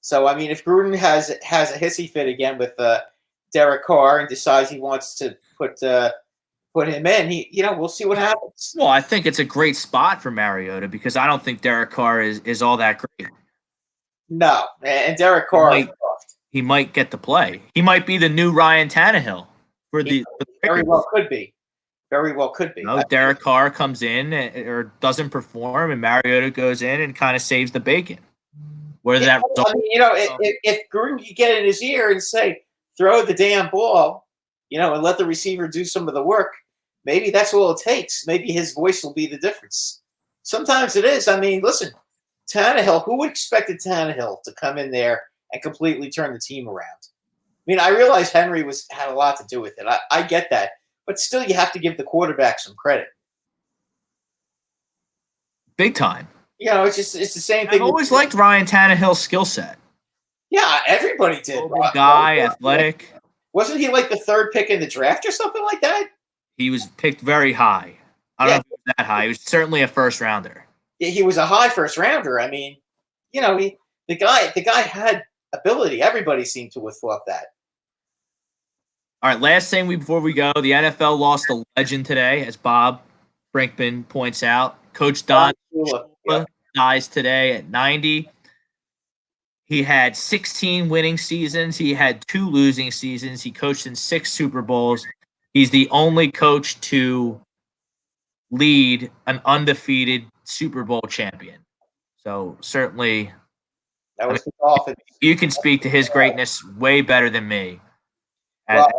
So I mean, if Gruden has a hissy fit again with Derek Carr and decides he wants to put him in, we'll see what happens. Well, I think it's a great spot for Mariota because I don't think Derek Carr is all that great. No, and Derek Carr he might get to play. He might be the new Ryan Tannehill for the very well could be. Very well could be. Derek Carr comes in or doesn't perform, and Mariota goes in and kind of saves the bacon. Whether that result, if Gruden could get in his ear and say, "Throw the damn ball," and let the receiver do some of the work, maybe that's all it takes. Maybe his voice will be the difference. Sometimes it is. I mean, listen, Tannehill. Who would expected Tannehill to come in there and completely turn the team around? I mean, I realize Henry had a lot to do with it. I get that. But still, you have to give the quarterback some credit. Big time. It's the same thing. I've always liked Ryan Tannehill's skill set. Yeah, everybody did. Guy, athletic. Wasn't he like the third pick in the draft or something like that? He was picked very high. I don't know if he was that high. He was certainly a first rounder. Yeah, he was a high first rounder. I mean, the guy had ability. Everybody seemed to have thought that. All right, last thing before we go, the NFL lost a legend today, as Bob Brinkman points out. Coach Don dies today at 90. He had 16 winning seasons. He had 2 losing seasons. He coached in 6 Super Bowls. He's the only coach to lead an undefeated Super Bowl champion. So certainly, that was the Dolphins. You can speak to his greatness way better than me. Well,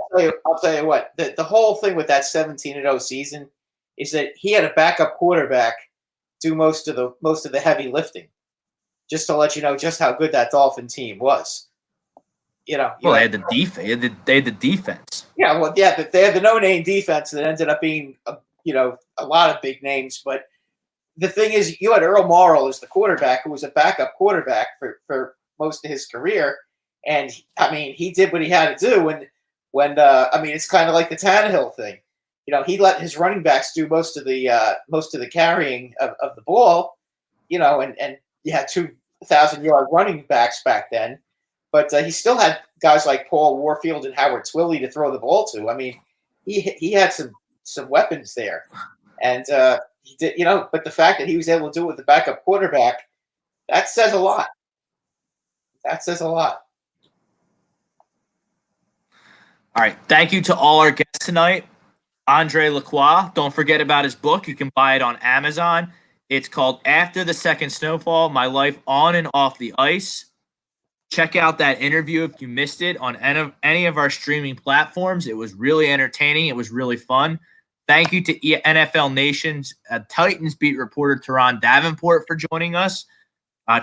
I'll tell you what. The whole thing with that 17-0 season is that he had a backup quarterback do most of the heavy lifting, just to let you know just how good that Dolphin team was. They had the defense. They had the defense. Yeah, well, yeah, they had the no-name defense that ended up being a lot of big names. But the thing is, you had Earl Morrall as the quarterback, who was a backup quarterback for most of his career, and I mean, he did what he had to do. And when it's kind of like the Tannehill thing. He let his running backs do most of the carrying of the ball. And you had 2,000-yard running backs back then, but he still had guys like Paul Warfield and Howard Twilley to throw the ball to. I mean, he had some weapons there, and he did. But the fact that he was able to do it with the backup quarterback, that says a lot. That says a lot. All right. Thank you to all our guests tonight. André LaCroix. Don't forget about his book. You can buy it on Amazon. It's called After the Second Snowfall, My Life on and Off the Ice. Check out that interview if you missed it on any of our streaming platforms. It was really entertaining. It was really fun. Thank you to NFL Nation's Titans beat reporter Turron Davenport for joining us.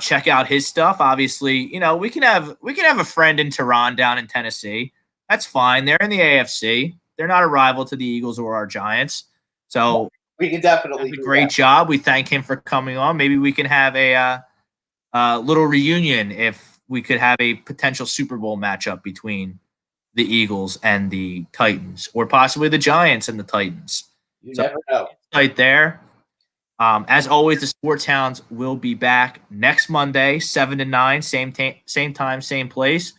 Check out his stuff. Obviously, we can have a friend in Turron down in Tennessee. That's fine. They're in the AFC. They're not a rival to the Eagles or our Giants. So we can definitely do a great job. We thank him for coming on. Maybe we can have a little reunion if we could have a potential Super Bowl matchup between the Eagles and the Titans, or possibly the Giants and the Titans. You never know. Right there. As always, the Sports Hounds will be back next Monday, 7 to 9, same time, same place.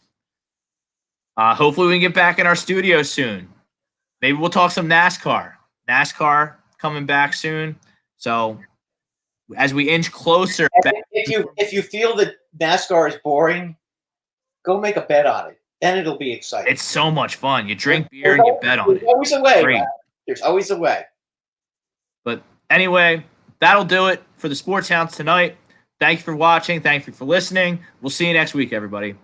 Hopefully we can get back in our studio soon. Maybe we'll talk some NASCAR. NASCAR coming back soon. So as we inch closer. If you feel that NASCAR is boring, go make a bet on it. Then it'll be exciting. It's so much fun. You drink beer and you bet on it. There's always a way. There's always a way. But anyway, that'll do it for the Sports Hounds tonight. Thank you for watching. Thank you for listening. We'll see you next week, everybody.